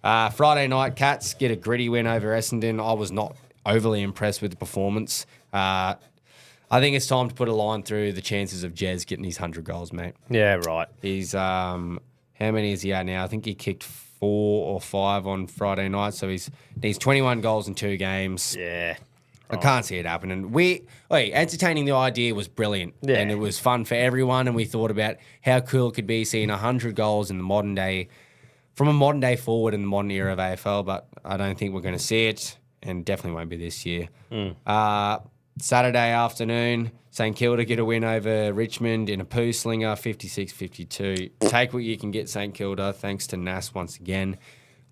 Friday night, Cats get a gritty win over Essendon. I was not overly impressed with the performance. I think it's time to put a line through the chances of Jez getting his 100 goals, mate. Yeah, right. He's, how many is he at now? I think he kicked 4 or 5 on Friday night, so he's 21 goals in 2 games. Yeah. I can't see it happening. Entertaining the idea was brilliant, and it was fun for everyone, and we thought about how cool it could be seeing 100 goals in the modern day, from a modern day forward in the modern era of AFL, but I don't think we're going to see it, and definitely won't be this year. Saturday afternoon, St Kilda get a win over Richmond in a poo slinger, 56-52. Take what you can get, St Kilda, thanks to Nas once again.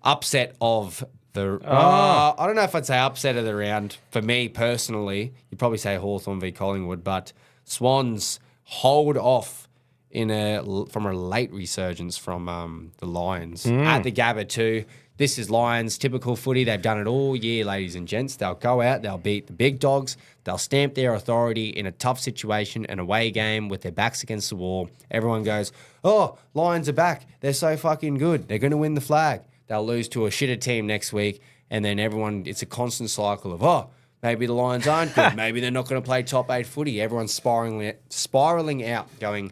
Upset of the... I don't know if I'd say upset of the round. For me, personally, you'd probably say Hawthorn v Collingwood, but Swans hold off from a late resurgence from the Lions at the Gabba too. This is Lions typical footy. They've done it all year, ladies and gents. They'll go out, they'll beat the big dogs, they'll stamp their authority in a tough situation, an away game with their backs against the wall. Everyone goes, oh, Lions are back. They're so fucking good. They're going to win the flag. They'll lose to a shitter team next week, and then it's a constant cycle of, maybe the Lions aren't good. Maybe they're not going to play top 8 footy. Everyone's spiraling out going,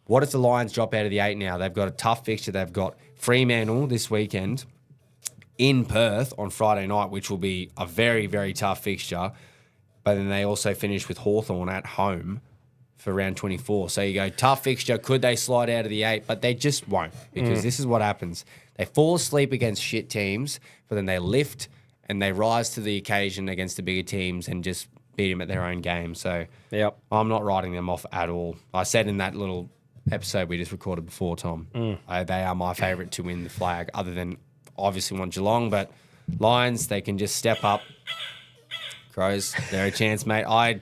what if the Lions drop out of the 8 now? They've got a tough fixture. They've got Fremantle this weekend in Perth on Friday night, which will be a very, very tough fixture. But then they also finish with Hawthorn at home for round 24. So you go, tough fixture. Could they slide out of the 8? But they just won't, because this is what happens. They fall asleep against shit teams, but then they lift and they rise to the occasion against the bigger teams and just beat them at their own game. So I'm not writing them off at all. I said in that little episode we just recorded before, Tom, they are my favourite to win the flag, other than obviously one Geelong, but Lions, they can just step up. Crows, they're a chance, mate. I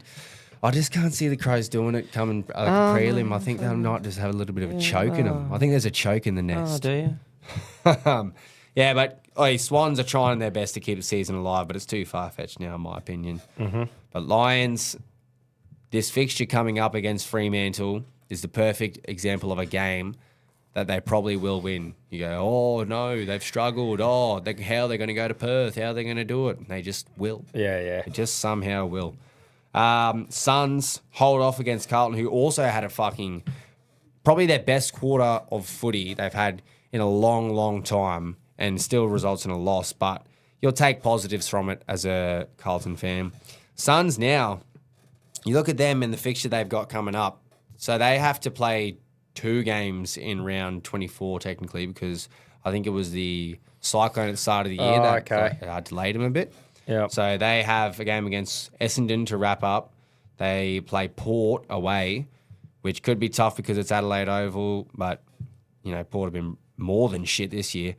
just can't see the Crows doing it coming like a prelim. I think they might just have a little bit of a choke in them. I think there's a choke in the nest. Oh, do you? Yeah, but Swans are trying their best to keep the season alive, but it's too far-fetched now, in my opinion. But Lions, this fixture coming up against Fremantle is the perfect example of a game that they probably will win. You go, oh, no, they've struggled. Oh, how are they going to go to Perth? How are they going to do it? And they just will. Yeah. They just somehow will. Suns hold off against Carlton, who also had probably their best quarter of footy they've had in a long, long time, and still results in a loss. But you'll take positives from it as a Carlton fan. Suns now, you look at them and the fixture they've got coming up. So they have to play 2 games in round 24, technically, because I think it was the cyclone at the start of the year that delayed them a bit. Yeah. So they have a game against Essendon to wrap up. They play Port away, which could be tough because it's Adelaide Oval, but, Port have been more than shit this year.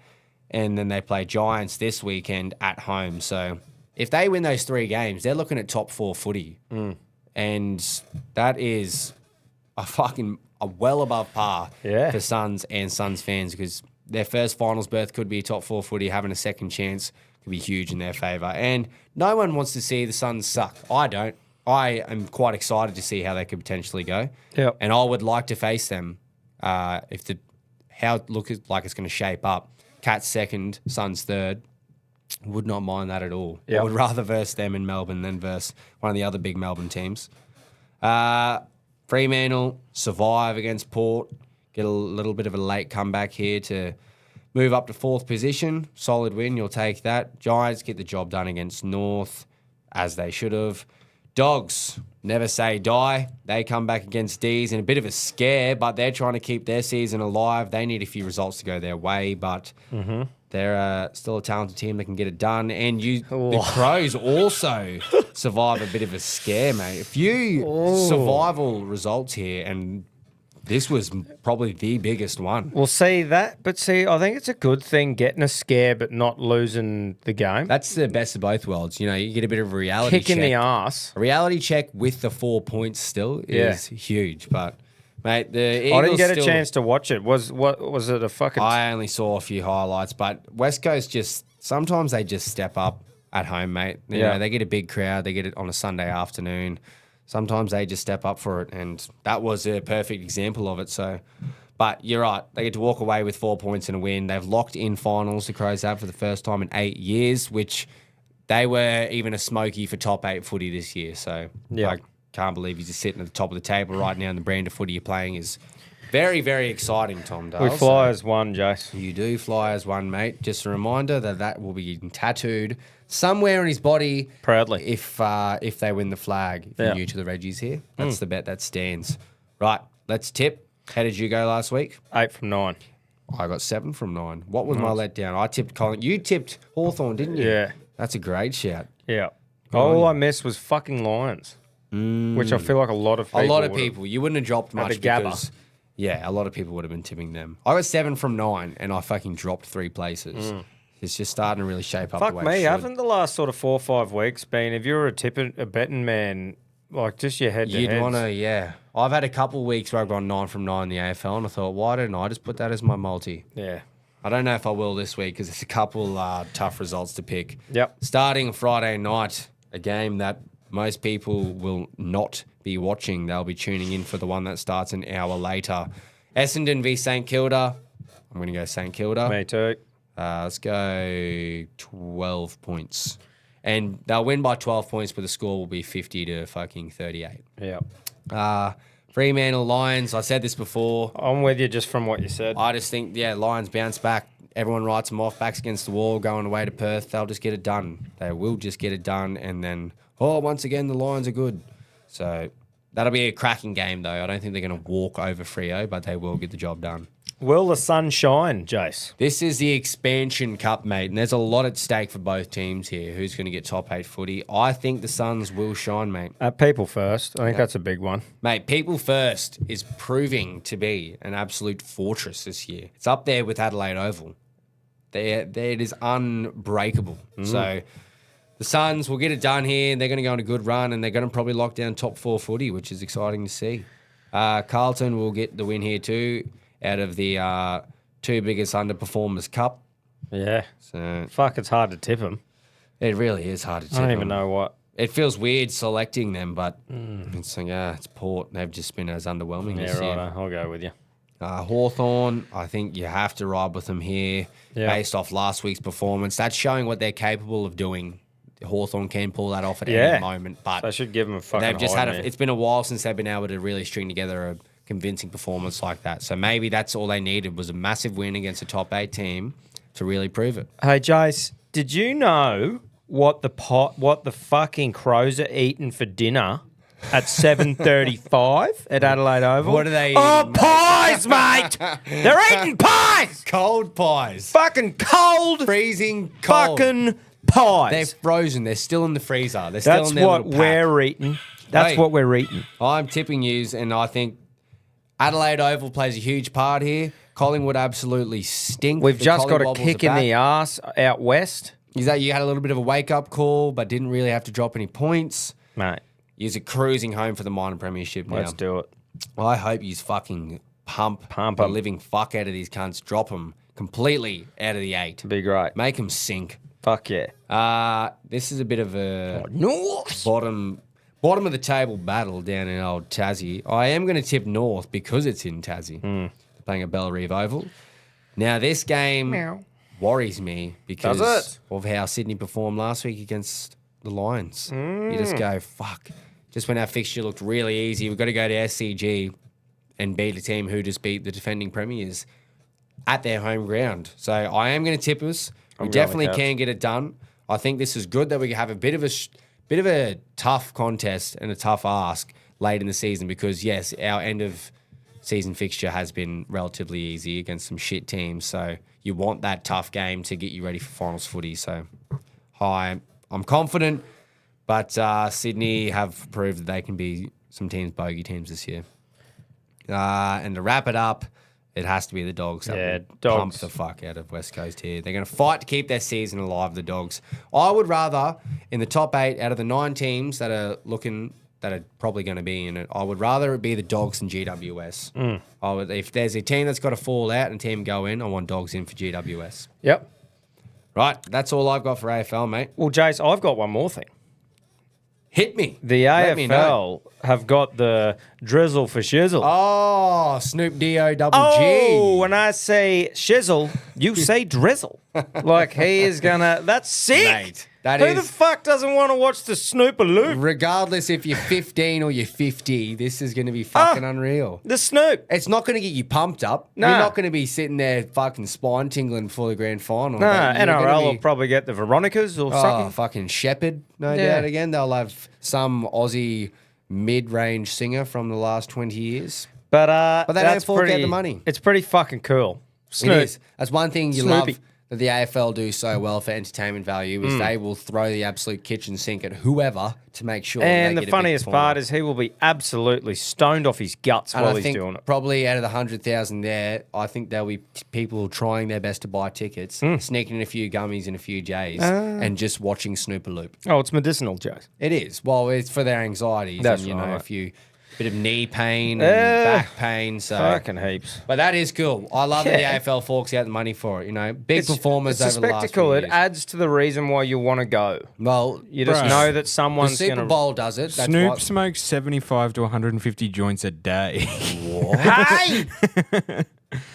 And then they play Giants this weekend at home. So if they win those 3 games, they're looking at top 4 footy. And that is a well above par for Suns and Suns fans, because their first finals berth could be top 4 footy. Having a second chance could be huge in their favour. And no one wants to see the Suns suck. I don't. I am quite excited to see how they could potentially go. Yep. And I would like to face them how it looks like it's going to shape up. Cats second, Suns third. Would not mind that at all. Yep. I would rather verse them in Melbourne than verse one of the other big Melbourne teams. Fremantle survive against Port. Get a little bit of a late comeback here to move up to 4th position. Solid win. You'll take that. Giants get the job done against North, as they should have. Dogs, never say die. They come back against D's in a bit of a scare, but they're trying to keep their season alive. They need a few results to go their way, but they're still a talented team that can get it done. And the Crows also survive a bit of a scare, mate. A few survival results here, and this was probably the biggest one. Well, I think it's a good thing getting a scare but not losing the game. That's the best of both worlds. You get a bit of a reality check. Kick in the ass. A reality check with the 4 points still is huge. But, mate, the Eagles I didn't get a chance to watch it. Was it a fucking... I only saw a few highlights, but West Coast sometimes they just step up at home, mate. You know, they get a big crowd. They get it on a Sunday afternoon. Sometimes they just step up for it, and that was a perfect example of it. So, but you're right. They get to walk away with 4 points and a win. They've locked in finals, the Crows have, for the first time in 8 years, which they were even a smoky for top 8 footy this year. So I can't believe he's just sitting at the top of the table right now, and the brand of footy you're playing is very, very exciting, Tom Dale. We fly as one, Jace. You do fly as one, mate. Just a reminder that will be tattooed somewhere on his body proudly if they win the flag. If you're new to the Reggies here, that's the bet that stands. Right, let's tip. How did you go last week? 8 from 9. I got 7 from 9. What was my letdown? I tipped Colin. You tipped Hawthorn, didn't you? Yeah. That's a great shout. Yeah. All I missed was fucking Lions, which I feel like a lot of people. You wouldn't have dropped much because... Yeah, a lot of people would have been tipping them. I got 7 from 9, and I fucking dropped 3 places. It's just starting to really shape up the way Fuck me, it should. haven't the last sort of 4 or 5 weeks been, if you're a betting man, like just your head to head? You'd want to, yeah. I've had a couple of weeks where I've gone 9 from 9 in the AFL, and I thought, why didn't I just put that as my multi? Yeah. I don't know if I will this week because there's a couple tough results to pick. Yep. Starting Friday night, a game that most people will not be watching. They'll be tuning in for the one that starts an hour later. Essendon v St Kilda. I'm going to go St Kilda. Me too. Let's go 12 points. And they'll win by 12 points, but the score will be 50 to fucking 38. Yeah. Fremantle Lions, I said this before. I'm with you just from what you said. I just think, Lions bounce back. Everyone writes them off, backs against the wall, going away to Perth. They'll just get it done. They will just get it done. And then, once again, the Lions are good. So that'll be a cracking game, though. I don't think they're going to walk over Freo, but they will get the job done. Will the sun shine, Jace? This is the expansion cup, mate, and there's a lot at stake for both teams here. Who's going to get top 8 footy? I think the Suns will shine, mate. People first. I think that's a big one. Mate, people first is proving to be an absolute fortress this year. It's up there with Adelaide Oval. It is unbreakable. So the Suns will get it done here. They're going to go on a good run, and they're going to probably lock down top 4 footy, which is exciting to see. Carlton will get the win here too, out of the 2 biggest underperformers cup. Yeah. So fuck, it's hard to tip them. It really is hard to tip I don't them. even know what. It feels weird selecting them, but it's like, it's Port. They've just been as underwhelming this year. Yeah, right. I'll go with you. Hawthorn, I think you have to ride with them here based off last week's performance. That's showing what they're capable of doing. Hawthorn can pull that off at any moment, but I should give them a fucking they've just hide, it's been a while since they've been able to really string together a convincing performance like that. So maybe that's all they needed was a massive win against a top 8 team to really prove it. Hey, Jace, did you know what the fucking Crows are eating for dinner at 7:35 at Adelaide Oval? What are they Oh, eating, pies, mate! They're eating pies! Cold pies. Fucking cold, Freezing cold. fucking pies. They're frozen. They're still in the freezer. They're still That's in their what little pack. we're eating. That's Hey. what we're eating. I'm tipping yous, and I think Adelaide Oval plays a huge part here. Collingwood absolutely stink. We've The just got a Collingwobbles kick are in back. the ass out west. Is that you had a little bit of a wake-up call, but didn't really have to drop any points? Mate, You're cruising home for the minor premiership now. let's do it. I hope you fucking pump the 'em. living fuck out of these cunts. Drop them completely out of the 8. Be great. Make them sink. Fuck yeah. This is a bit of a North. bottom of the table battle down in old Tassie. I am going to tip North because it's in Tassie. They're playing at Bellarive Oval. Now, this game worries me because Does it? of how Sydney performed last week against the Lions. You just go, fuck. Just when our fixture looked really easy, we've got to go to SCG and beat a team who just beat the defending premiers at their home ground. So I am going to tip us. We definitely can get it done. I think this is good that we have a bit of a tough contest and a tough ask late in the season because, yes, our end of season fixture has been relatively easy against some shit teams. So you want that tough game to get you ready for finals footy. So I'm confident, but Sydney have proved that they can be some teams, bogey teams this year. And to wrap it up, it has to be the Dogs that will pump the fuck out of West Coast here. They're going to fight to keep their season alive, the Dogs. I would rather, in the top 8, out of the 9 teams that are probably going to be in it, I would rather it be the Dogs than GWS. If there's a team that's got to fall out and a team go in, I want Dogs in for GWS. Yep. Right, that's all I've got for AFL, mate. Well, Jace, I've got one more thing. Hit me. The Let me know. AFL have got the drizzle for shizzle. Oh, Snoop D-O double G. Oh, when I say shizzle, you say drizzle. Like he is gonna. That's sick. Mate, that Who is- the fuck doesn't want to watch the Snoop-a-loop? Regardless if you're 15 or you're 50, this is going to be fucking unreal. The Snoop. It's not going to get you pumped up. Nah. You're not going to be sitting there fucking spine tingling before the grand final. Nah, but you're gonna NRL will be- probably get the Veronicas or Oh, something. fucking Shepherd, no Yeah. doubt again. They'll have some Aussie mid-range singer from the last 20 years. But But they don't fork out the money. It's pretty fucking cool. Snoop. It is. That's one thing you Snoopy. love that the AFL do so well for entertainment value is they will throw the absolute kitchen sink at whoever to make sure. And they the get a big funniest performer. part is he will be absolutely stoned off his guts And while I he's think doing it. probably out of the 100,000 there, I think there'll be people trying their best to buy tickets, sneaking in a few gummies and a few J's, and just watching Snoop-a-loop. Oh, it's medicinal, Jace. It is. Well, it's for their anxieties That's and, you know, right. a few bit of knee pain and back pain. So, Fucking heaps. but that is cool. I love Yeah. that the AFL forks out the money for it. You know, big performers It's a over the last spectacle. few It years. adds to the reason why you want to go. Well, You just Bro. know that the someone's Super going to. Bowl does it. That's Snoop what, smokes 75 to 150 joints a day. Hey!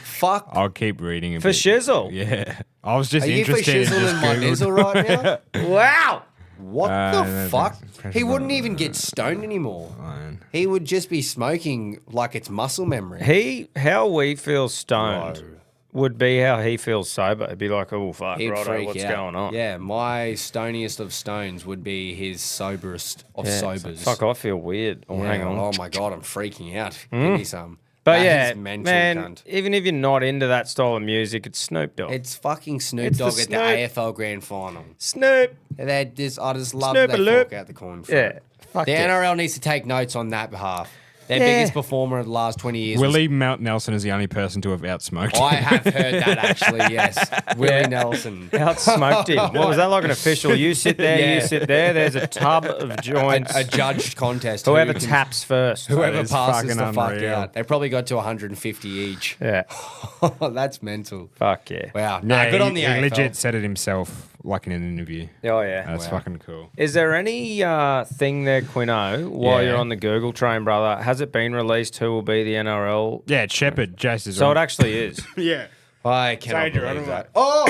fuck. I'll keep reading it. For shizzle. Yeah. I was just Are you for interested. shizzle just and my Googled. nizzle right now? Wow! What no, the fuck? press He the wouldn't button. even get stoned anymore. Fine. He would just be smoking like it's muscle memory. How we feel stoned Bro. would be how he feels sober. He'd be like, oh, fuck, He'd righto, freak what's out. going on? Yeah, my stoniest of stones would be his soberest of Yeah, it's like, sobers. fuck, I feel weird. Oh, Yeah, hang on. Oh my god, I'm freaking out. Give me some. But That yeah, is mental, man, cunt. even if you're not into that style of music, it's Snoop Dogg. It's fucking Snoop It's the Dogg at the Snoop. AFL Grand Final. Snoop. I just love that they Snoop-a-loop. fork out the coin for Yeah. it. Fuck The yeah. NRL needs to take notes on that behalf. Their Yeah. biggest performer of the last 20 years was Willie Mount Nelson is the only person to have outsmoked. I have heard that actually, yes. Willie Nelson. Outsmoked him. What was that like an official? You sit there, Yeah. you sit there. There's a tub of joints. A judged contest. Whoever Who can- taps first. Whoever is passes fucking the fuck unreal. out. They probably got to 150 each. Yeah. That's mental. Fuck yeah. Wow. No, Nah, good he, on the he AFL. legit said it himself. like in an interview. Oh, yeah. That's fucking cool. Is there any thing there, Quino, while Yeah. you're on the Google train, brother? Has it been released who will be the NRL? Yeah, it's Shepherd. Jace is So on. it actually is. Yeah. I cannot Adrian, believe I that. Oh,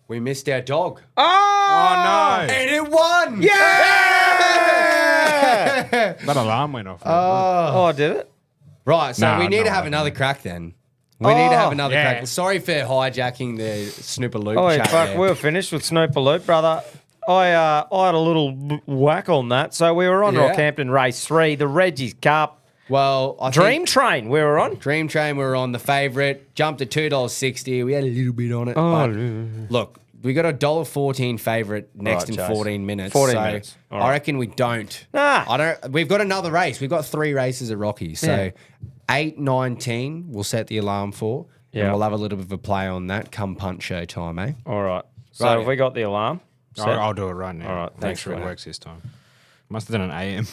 we missed our dog. Oh! Oh, no. And it won. Yeah! That alarm went off. Oh, did it? Right, so Nah, we need no, to have I another crack then. We need to have another yeah. crack. Sorry for hijacking the Snooper Loop Oh, chat fuck, there. we were finished with Snoop Loop, brother. I had a little whack on that. So we were on Yeah. Rockhampton Race 3, the Reggies Cup. Well, I Dream think Train we were on. Dream Train, we were on the favourite. Jumped to $2.60. We had a little bit on it. Oh, but look, we got a $1.14 favourite next Right, in Chase. 14 minutes. 14 so minutes. All I right. reckon we don't. Nah. I don't. We've got another race. We've got 3 races at Rocky. So 8:19 we'll set the alarm for. Yeah. And we'll have a little bit of a play on that come punt show time, eh? All right. So Right. have we got the alarm? Set? I'll do it right now. All right, Make thanks sure for it that. works this time. Must have done an AM.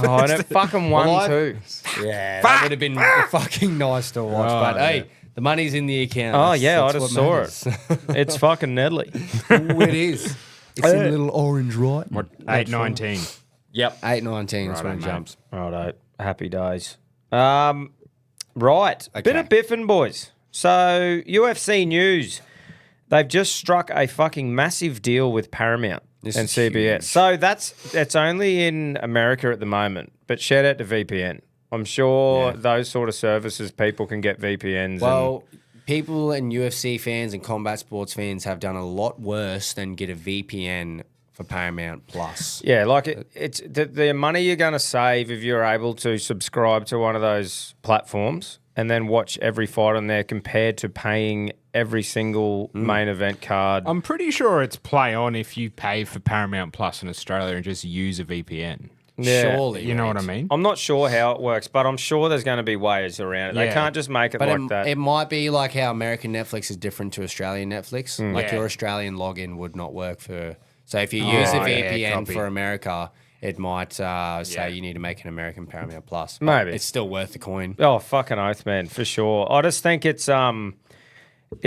Oh, and it fucking won Well, too. Yeah, that would have been fucking nice to watch. Oh, but yeah. hey, the money's in the account. Oh, That's- yeah, I that's just what saw matters. it. It's fucking Nedley. Ooh, it is. It's in a little orange, right? What? 8:19. Yep, 8:19. That's when it Righto, jumps. Righto. Happy days. Right. Bit Okay. of biffing, boys. So, UFC news. They've just struck a fucking massive deal with Paramount This and is CBS. huge. So it's only in America at the moment. But shout out to VPN. I'm sure those sort of services people can get VPNs. Well, people and UFC fans and combat sports fans have done a lot worse than get a VPN for Paramount Plus. yeah, like it's the money you're going to save if you're able to subscribe to one of those platforms and then watch every fight on there compared to paying every single main event card. I'm pretty sure it's play on if you pay for Paramount Plus in Australia and just use a VPN. Yeah. Surely. You know what I mate. mean? I'm not sure how it works, but I'm sure there's going to be ways around it. They Yeah. can't just make it But like that. it might be like how American Netflix is different to Australian Netflix. Like Yeah. your Australian login would not work for. So if you use a yeah, VPN copy. for America, it might say you need to make an American Paramount Plus. But Maybe. it's still worth the coin. Oh, fucking oath, man, for sure. I just think it's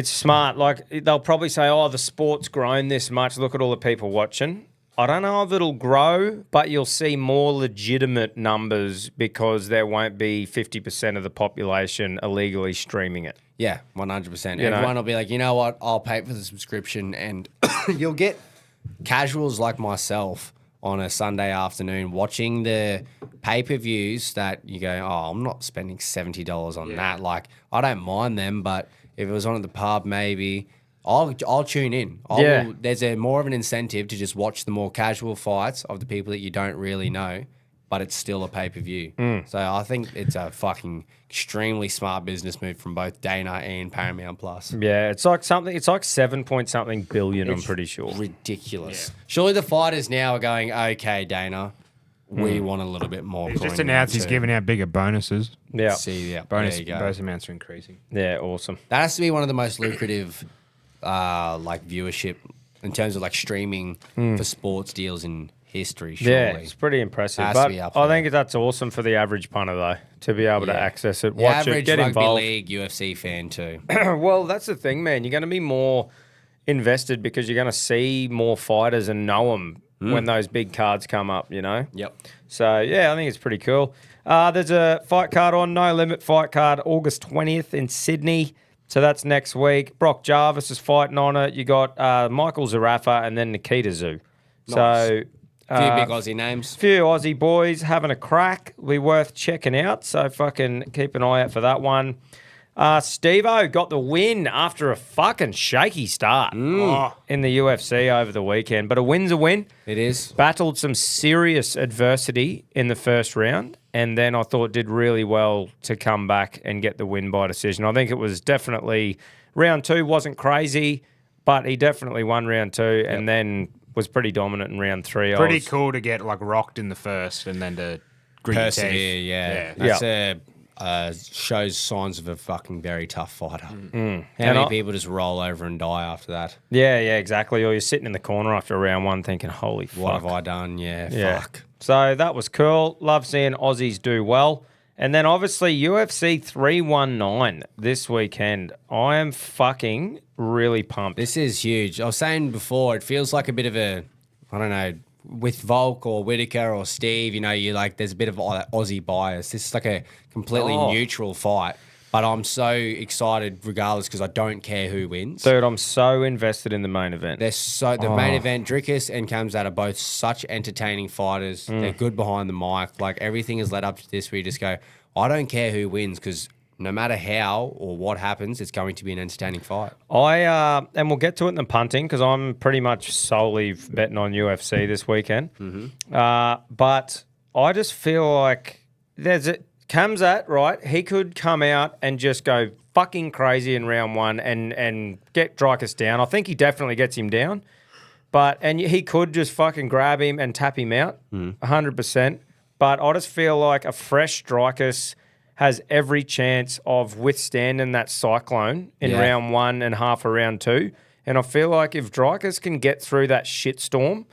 smart. Like they'll probably say, "Oh, the sport's grown this much. Look at all the people watching." I don't know if it'll grow, but you'll see more legitimate numbers because there won't be 50% of the population illegally streaming it. Yeah, 100%. You know? Everyone will be like, you know what? I'll pay for the subscription, and you'll get casuals like myself on a Sunday afternoon watching the pay-per-views that you go, oh, I'm not spending $70 on that. Like, I don't mind them, but if it was on at the pub, maybe I'll tune in. Yeah. There's more of an incentive to just watch the more casual fights of the people that you don't really know, but it's still a pay-per-view. So I think it's a fucking extremely smart business move from both Dana and Paramount Plus. Yeah, it's like 7 billion, I'm pretty sure. Ridiculous. Surely the fighters now are going, okay, Dana, we want a little bit more. He's just coin announced he's too." giving out bigger bonuses. Yeah. See, yeah, Bonus, there you go. bonus amounts are increasing. Yeah, awesome. That has to be one of the most lucrative, like viewership in terms of like streaming for sports deals in history. Surely. Yeah, it's pretty impressive. Has to But be up I there. think that's awesome for the average punter, though, to be able to Yeah. access it, The watch it, average get rugby involved. league UFC fan too. Well, that's the thing, man. You're going to be more invested because you're going to see more fighters and know them when those big cards come up, you know? Yep. So, yeah, I think it's pretty cool. There's a fight card on, No Limit fight card, August 20th in Sydney. So that's next week. Brock Jarvis is fighting on it. You got Michael Zarafa and then Nikita Zoo. Nice. So, A few big Aussie names. few Aussie boys having a crack. Be worth checking out. So fucking keep an eye out for that one. Steve-O got the win after a fucking shaky start in the UFC over the weekend. But a win's a win. It is. Battled some serious adversity in the first round. And then I thought did really well to come back and get the win by decision. I think it was definitely round 2 wasn't crazy, but he definitely won round 2 and then was pretty dominant in round 3. Pretty cool to get like rocked in the first and then to grit your Persevere, teeth. yeah. That's shows signs of a fucking very tough fighter. How And many people just roll over and die after that? Yeah, exactly. Or you're sitting in the corner after round 1 thinking, holy fuck. What have I done? Yeah, Yeah. fuck. So that was cool. Love seeing Aussies do well. And then obviously UFC 319 this weekend. I am fucking really pumped. This is huge. I was saying before, it feels like a bit of a, I don't know, with Volk or Whitaker or Steve, you know, there's a bit of Aussie bias. This is like a completely neutral fight. But I'm so excited regardless because I don't care who wins. Dude, I'm so invested in the main event. The main event, Dricus and Khamzat are both such entertaining fighters. They're good behind the mic. Like everything has led up to this where you just go, I don't care who wins because no matter how or what happens, it's going to be an entertaining fight. And we'll get to it in the punting because I'm pretty much solely betting on UFC this weekend. But I just feel like Khamzat, right? He could come out and just go fucking crazy in round one and get Dricus down. I think he definitely gets him down. And he could just fucking grab him and tap him out 100%. But I just feel like a fresh Dricus has every chance of withstanding that cyclone in round one and half of round two. And I feel like if Dricus can get through that shitstorm,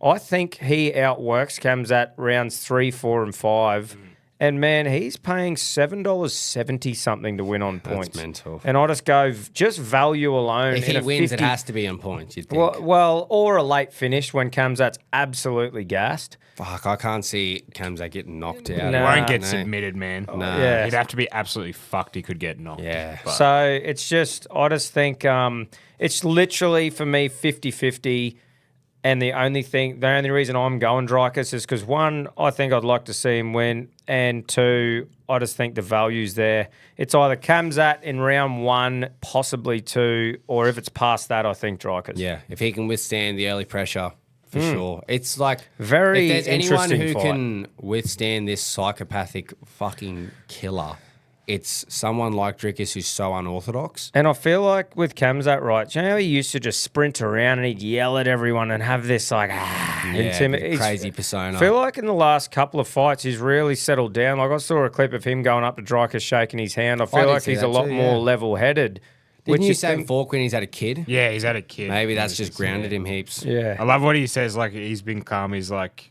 I think he outworks Khamzat rounds 3, 4, and 5. And, man, he's paying $7.70 something to win on points. That's mental. And I just go, just value alone. If he wins, it has to be on points, you'd think. Well, or a late finish when Khamzat's absolutely gassed. Fuck, I can't see Khamzat getting knocked out. He won't get submitted, man. No. Yeah. He'd have to be absolutely fucked. He could get knocked. Yeah. But So it's just, I just think it's literally for me 50-50. And the only reason I'm going Dricus is because, one, I think I'd like to see him win. And two, I just think the value's there. It's either Khamzat in round 1, possibly 2, or if it's past that, I think Dricus. Yeah, if he can withstand the early pressure, for sure. It's like, Very if there's anyone interesting who fight. can withstand this psychopathic fucking killer, it's someone like Dricus who's so unorthodox. And I feel like with Khamzat, right, you know how he used to just sprint around and he'd yell at everyone and have this like Crazy persona. I feel like in the last couple of fights he's really settled down. Like I saw a clip of him going up to Dricus shaking his hand. I feel did like see he's that a lot too, more yeah. level-headed. Didn't you is say the- before when he's had a kid? yeah, he's had a kid. Maybe that's just grounded him heaps. Yeah. I love what he says. Like, he's been calm. He's like,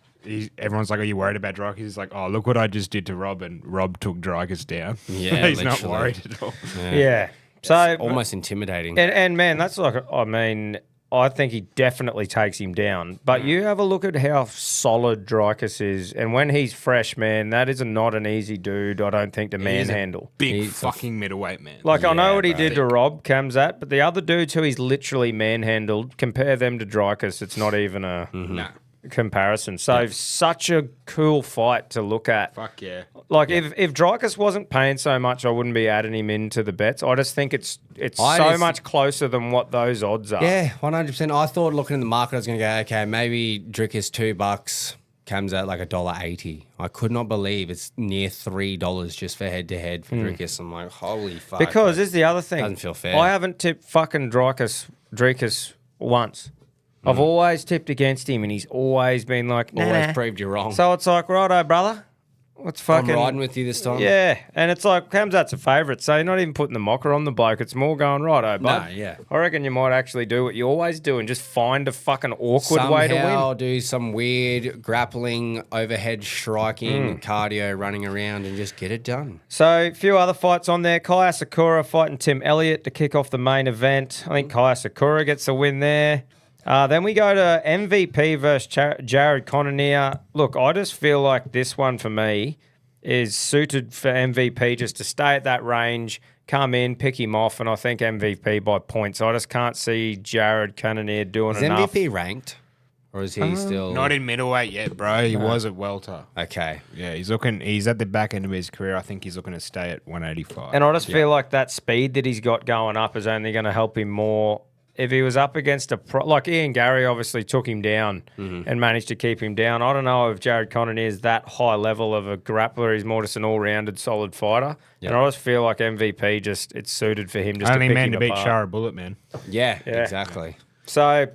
everyone's like, are you worried about Dricus? He's like, oh, look what I just did to Rob, and Rob took Dricus down. Yeah, he's not literally. worried at all. Yeah. So Almost intimidating. and man, that's like, I mean, I think he definitely takes him down. But you have a look at how solid Dricus is, and when he's fresh, man, that is not an easy dude, I don't think, to manhandle. Big He's a fucking middleweight man. Like, I know Yeah, what he bro. did to Rob Khamzat, but the other dudes who he's literally manhandled, compare them to Dricus, it's not even a nah. comparison. So, such a cool fight to look at. Fuck yeah. Like, if Dricus wasn't paying so much, I wouldn't be adding him into the bets. I just think it's much closer than what those odds are. Yeah, 100%. I thought looking in the market, I was going to go, okay, maybe Dricus $2, Khamzat like $1.80. I could not believe it's near $3 just for head-to-head for Dricus. I'm like, holy fuck. Because this is the other thing. Doesn't feel fair. I haven't tipped fucking Dricus once. I've always tipped against him, and he's always been like, Always nah. proved you wrong. So it's like, righto, brother. Let's fucking I'm riding with you this time. Yeah, and it's like Khamzat's a favourite, so you're not even putting the mocker on the bloke. It's more going, righto, bud. No, yeah. I reckon you might actually do what you always do and just find a fucking awkward way to Somehow win. do some weird grappling, overhead striking, cardio running around and just get it done. So, a few other fights on there. Kai Asakura fighting Tim Elliott to kick off the main event. I think Kai Asakura gets a win there. Then we go to MVP versus Jared Cannonier. Look, I just feel like this one for me is suited for MVP just to stay at that range, come in, pick him off, and I think MVP by points. I just can't see Jared Cannonier doing Is enough. MVP ranked? Or is he still... Not in middleweight yet, bro. He was at welter. Okay. Yeah, he's at the back end of his career. I think he's looking to stay at 185. And I just feel like that speed that he's got going up is only going to help him more. If he was up against like Ian Gary obviously took him down and managed to keep him down. I don't know if Jared Cannonier is that high level of a grappler. He's more just an all-rounded solid fighter. Yep. And I just feel like MVP it's suited for him just Only to pick man him to beat apart. Shara Bullet, man. Yeah, Yeah. exactly. So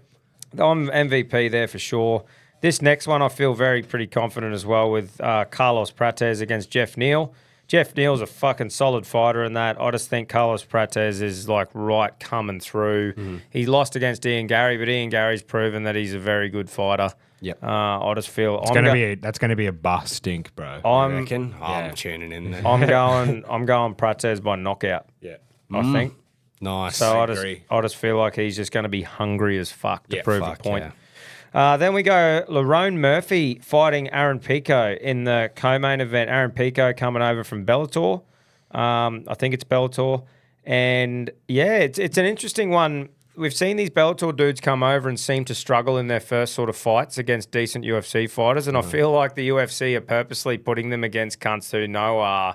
I'm MVP there for sure. This next one I feel pretty confident as well with Carlos Prates against Jeff Neal. Jeff Neal's a fucking solid fighter in that. I just think Carlos Prates is like right coming through. He lost against Ian Gary, but Ian Gary's proven that he's a very good fighter. Yep. I just feel That's gonna be a bus stink, bro. I reckon. I'm tuning in there. I'm going Prates by knockout. Yeah. I think. Nice. So agree. I just feel like he's just going to be hungry as fuck to prove a point. yeah. Then we go Lerone Murphy fighting Aaron Pico in the co-main event. Aaron Pico coming over from Bellator. I think it's Bellator. And yeah, it's an interesting one. We've seen these Bellator dudes come over and seem to struggle in their first sort of fights against decent UFC fighters. And I feel like the UFC are purposely putting them against cunts who know are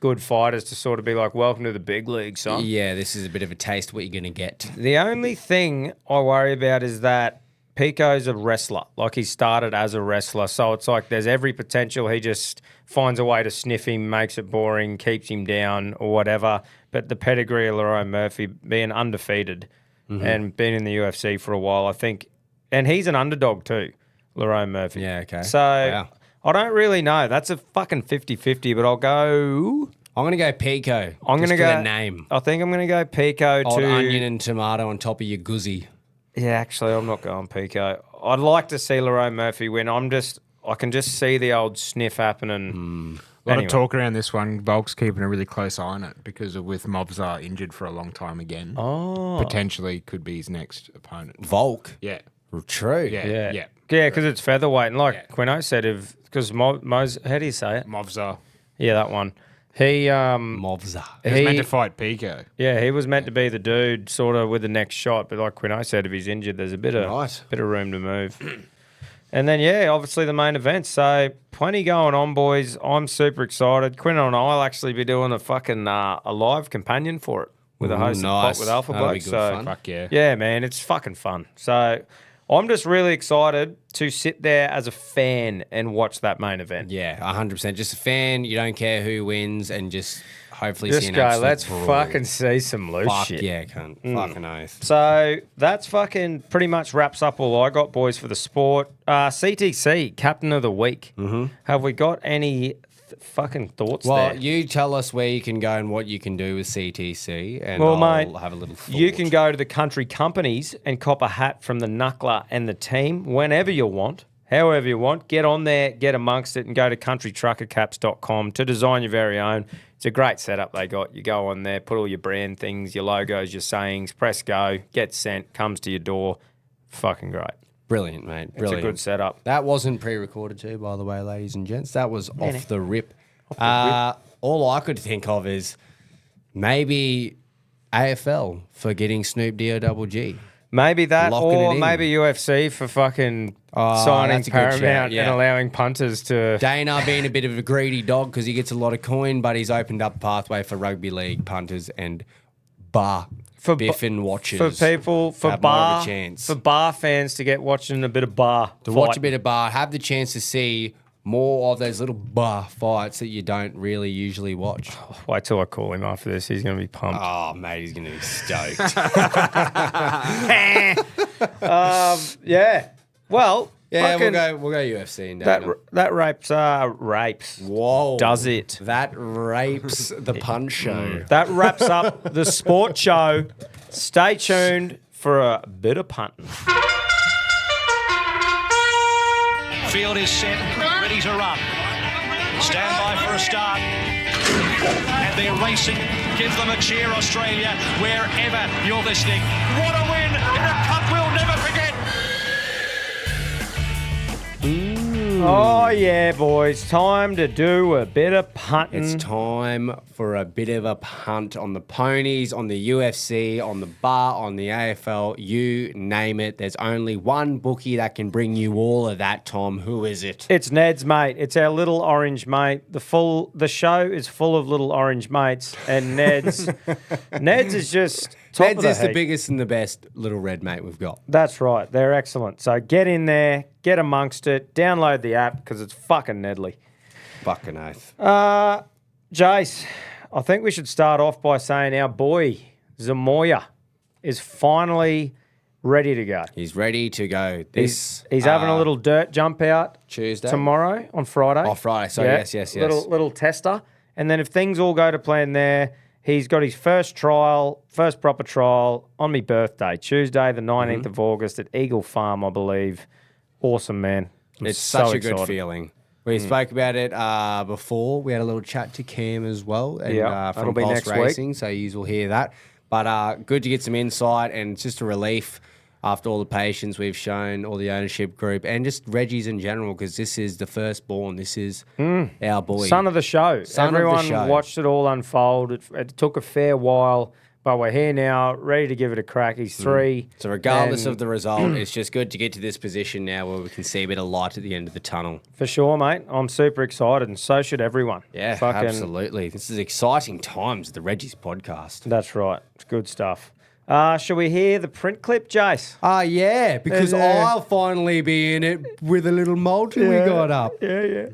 good fighters to sort of be like, welcome to the big league, son. Yeah, this is a bit of a taste of what you're going to get. The only thing I worry about is that Pico's a wrestler. Like, he started as a wrestler. So it's like there's every potential he just finds a way to sniff him, makes it boring, keeps him down or whatever. But the pedigree of Lerone Murphy being undefeated and being in the UFC for a while, I think, and he's an underdog too, Lerone Murphy. Yeah, okay. So I don't really know. That's a fucking 50-50, but I'll go... I'm going to go Pico. I'm going to go... the name. I think I'm going to go Pico Old to... onion and tomato on top of your guzzi. Yeah, actually, I'm not going Pico. I'd like to see Lerone Murphy win. I can just see the old sniff happening. A lot of talk around this one. Volk's keeping a really close eye on it because with Movzar injured for a long time again. Potentially could be his next opponent. Volk. Yeah. True. Yeah. Yeah, because it's featherweight. And like Quino said, because Mo's, how do you say it? Movzar. Yeah, that one. He Movzar. He was meant to fight Pico. Yeah, he was meant to be the dude sort of with the next shot. But like Quino said, if he's injured, there's a bit of room to move. And then, obviously the main event. So plenty going on, boys. I'm super excited. Quino and I will actually be doing a fucking a live companion for it with a host of Pop with Alpha That'll Bloke. be good fun. Fuck yeah. Yeah, man, it's fucking fun. So I'm just really excited to sit there as a fan and watch that main event. Yeah, 100%. Just a fan. You don't care who wins and just hopefully see Just an go, absolute let's brawl. fucking see some loose Fuck shit. yeah, cunt. Fucking oath. So that's fucking pretty much wraps up all I got, boys, for the sport. CTC, Captain of the Week. Have we got any fucking thoughts Well, there? you tell us where you can go and what you can do with CTC, and Well, I'll mate, have a little thought. You can go to the country companies and cop a hat from the Knuckler and the team whenever you want, however you want. Get on there, get amongst it, and go to countrytruckercaps.com to design your very own. It's a great setup they got. You go on there, put all your brand things, your logos, your sayings, press go, get sent, comes to your door. Fucking great. Brilliant, mate. Brilliant. It's a good setup. That wasn't pre-recorded too, by the way, ladies and gents. That was off the rip. All I could think of is maybe AFL for getting Snoop D-O-double-G. Maybe that, Locking or it in. maybe UFC for fucking signing that's a good shout, Paramount yeah. and allowing punters to... Dana being a bit of a greedy dog because he gets a lot of coin, but he's opened up a pathway for rugby league punters and biffing watchers. For people, for have more of a bar, chance. for bar fans to get watching a bit of bar. To watch a bit of bar, have the chance to see more of those little bar fights that you don't really usually watch. Wait till I call him after this. He's going to be pumped. Oh, mate, he's going to be stoked. Yeah. Well, Yeah, fucking- we'll go UFC and Dana. that rapes. Whoa. Does it? That rapes the punch show. That wraps up the sport show. Stay tuned for a bit of punting. Field is set, ready to run. Stand by for a start. And they're racing. Give them a cheer, Australia, wherever you're listening. What a win in a cup we'll never forget. Oh, yeah, boys. Time to do a bit of punting. It's time for a bit of a punt on the ponies, on the UFC, on the bar, on the AFL, you name it. There's only one bookie that can bring you all of that, Tom. Who is it? It's Neds, mate. It's our little orange mate. The show is full of little orange mates, and Neds is just top Neds of the is the heap. biggest and the best little red mate we've got. That's right. They're excellent. So get in there, get amongst it, download the app because it's fucking Nedley. Fucking oath. Jace, I think we should start off by saying our boy Zamoya is finally ready to go. He's ready to go. He's having a little dirt jump out Tuesday? tomorrow on Friday. Oh, Friday. So yes. Little tester. And then if things all go to plan there, he's got his first proper trial on my birthday, Tuesday the 19th of August at Eagle Farm, I believe. awesome, man. I'm It's so such a good excited. feeling. We spoke about it before. We had a little chat to Cam as well, and Yeah, that'll from be Pulse next week. Racing, so you will hear that. But good to get some insight, and it's just a relief after all the patience we've shown, all the ownership group, and just Reggies in general, because this is the firstborn. This is our boy. Son of the show. Son of the Everyone show. watched it all unfold. It took a fair while, but we're here now, ready to give it a crack. He's 3. So regardless and of the result, it's just good to get to this position now where we can see a bit of light at the end of the tunnel. For sure, mate. I'm super excited, and so should everyone. Yeah, Fucking- absolutely. This is exciting times, the Reggies podcast. That's right. It's good stuff. Shall we hear the print clip, Jace? Yeah, because Yeah. I'll finally be in it with a little multi we got up. Yeah.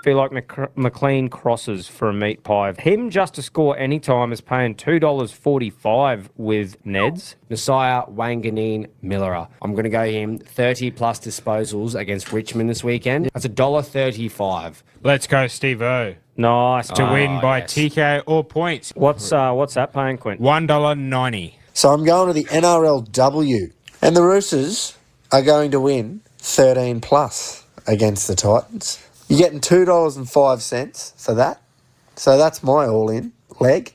Feel like McLean crosses for a meat pie. Him just to score any time is paying $2.45 with Neds. Nasiah Wanganeen Millerer. I'm going to go him 30 plus disposals against Richmond this weekend. That's $1.35. Let's go, Steve-O. Nice. To win by yes. TK or points. What's that paying, Quint? $1.90. So I'm going to the NRLW. And the Roosters are going to win 13 plus against the Titans. You're getting $2.05 for that. So that's my all-in leg.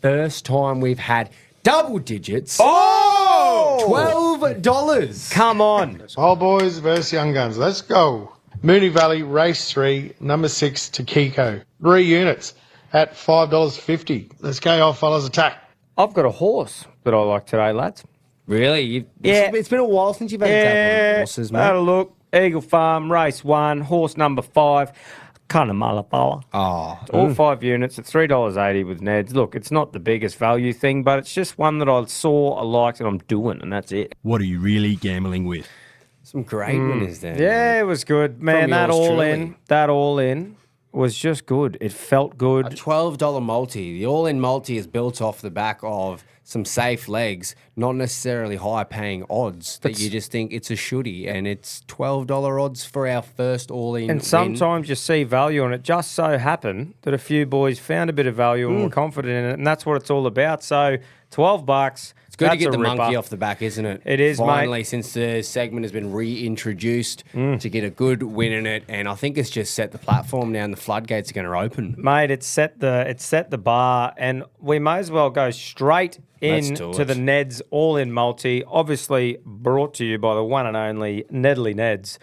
First time we've had double digits. Oh! $12. Come on. Old boys versus young guns. Let's go. Moonee Valley, race 3, number 6 to Kiko. 3 units at $5.50. Let's go, old fellas, attack. I've got a horse that I like today, lads. Really? Yeah. It's been a while since you've had a tap on horses, mate. Had a look. Eagle Farm, race 1, horse number 5, Cunnamulla. Oh, All 5 units at $3.80 with Neds. Look, it's not the biggest value thing, but it's just one that I saw, I liked, and I'm doing, and that's it. What are you really gambling with? some great winners there. Yeah, it was good. Man, that yours all in was just good. It felt good. A $12 multi. The all-in multi is built off the back of some safe legs, not necessarily high-paying odds that you just think it's a shoody, and it's $12 odds for our first all-in And sometimes you see value, and it just so happened that a few boys found a bit of value and were confident in it, and that's what it's all about. So $12. It's good to that's get a the ripper. monkey off the back, isn't it? It is, Finally, mate. since the segment has been reintroduced, to get a good win in it, and I think it's just set the platform now, and the floodgates are going to open. Mate, it's set the bar, and we may as well go straight Let's in do to it. the Neds all-in multi, obviously brought to you by the one and only Nedley Neds.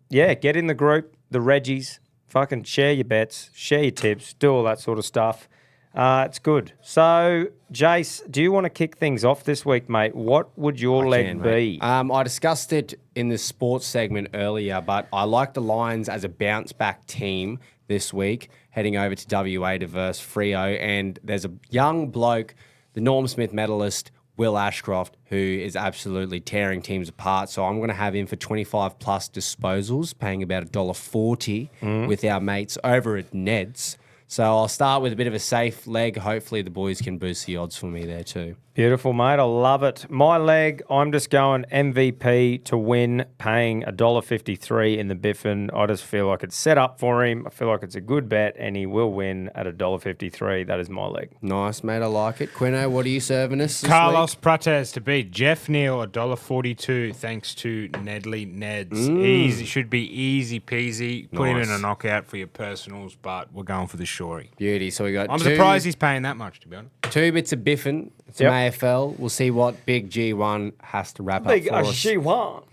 Yeah, get in the group, the Reggies, fucking share your bets, share your tips, do all that sort of stuff. It's good. So, Jace, do you want to kick things off this week, mate? What would your leg Can, be? mate. I discussed it in the sports segment earlier, but I like the Lions as a bounce-back team this week, heading over to WA to verse Freo, and there's a young bloke, the Norm Smith medalist, Will Ashcroft, who is absolutely tearing teams apart. So I'm going to have him for 25 plus disposals, paying about $1.40 with our mates over at Neds. So I'll start with a bit of a safe leg. Hopefully the boys can boost the odds for me there too. Beautiful, mate. I love it. My leg, I'm just going MVP to win, paying $1.53 in the biffing. I just feel like it's set up for him. I feel like it's a good bet, and he will win at $1.53. That is my leg. Nice, mate. I like it. Quino, what are you serving us this Carlos week? Prates to beat Jeff Neal, $1.42, thanks to Nedley Neds. Easy, should be easy peasy. Put him in Nice. a knockout for your personals, but we're going for the shorty. Beauty. So we got I'm two, surprised he's paying that much, to be honest. 2 bits of biffing. Some Yep. AFL. We'll see what Big G1 has to wrap up for us. won.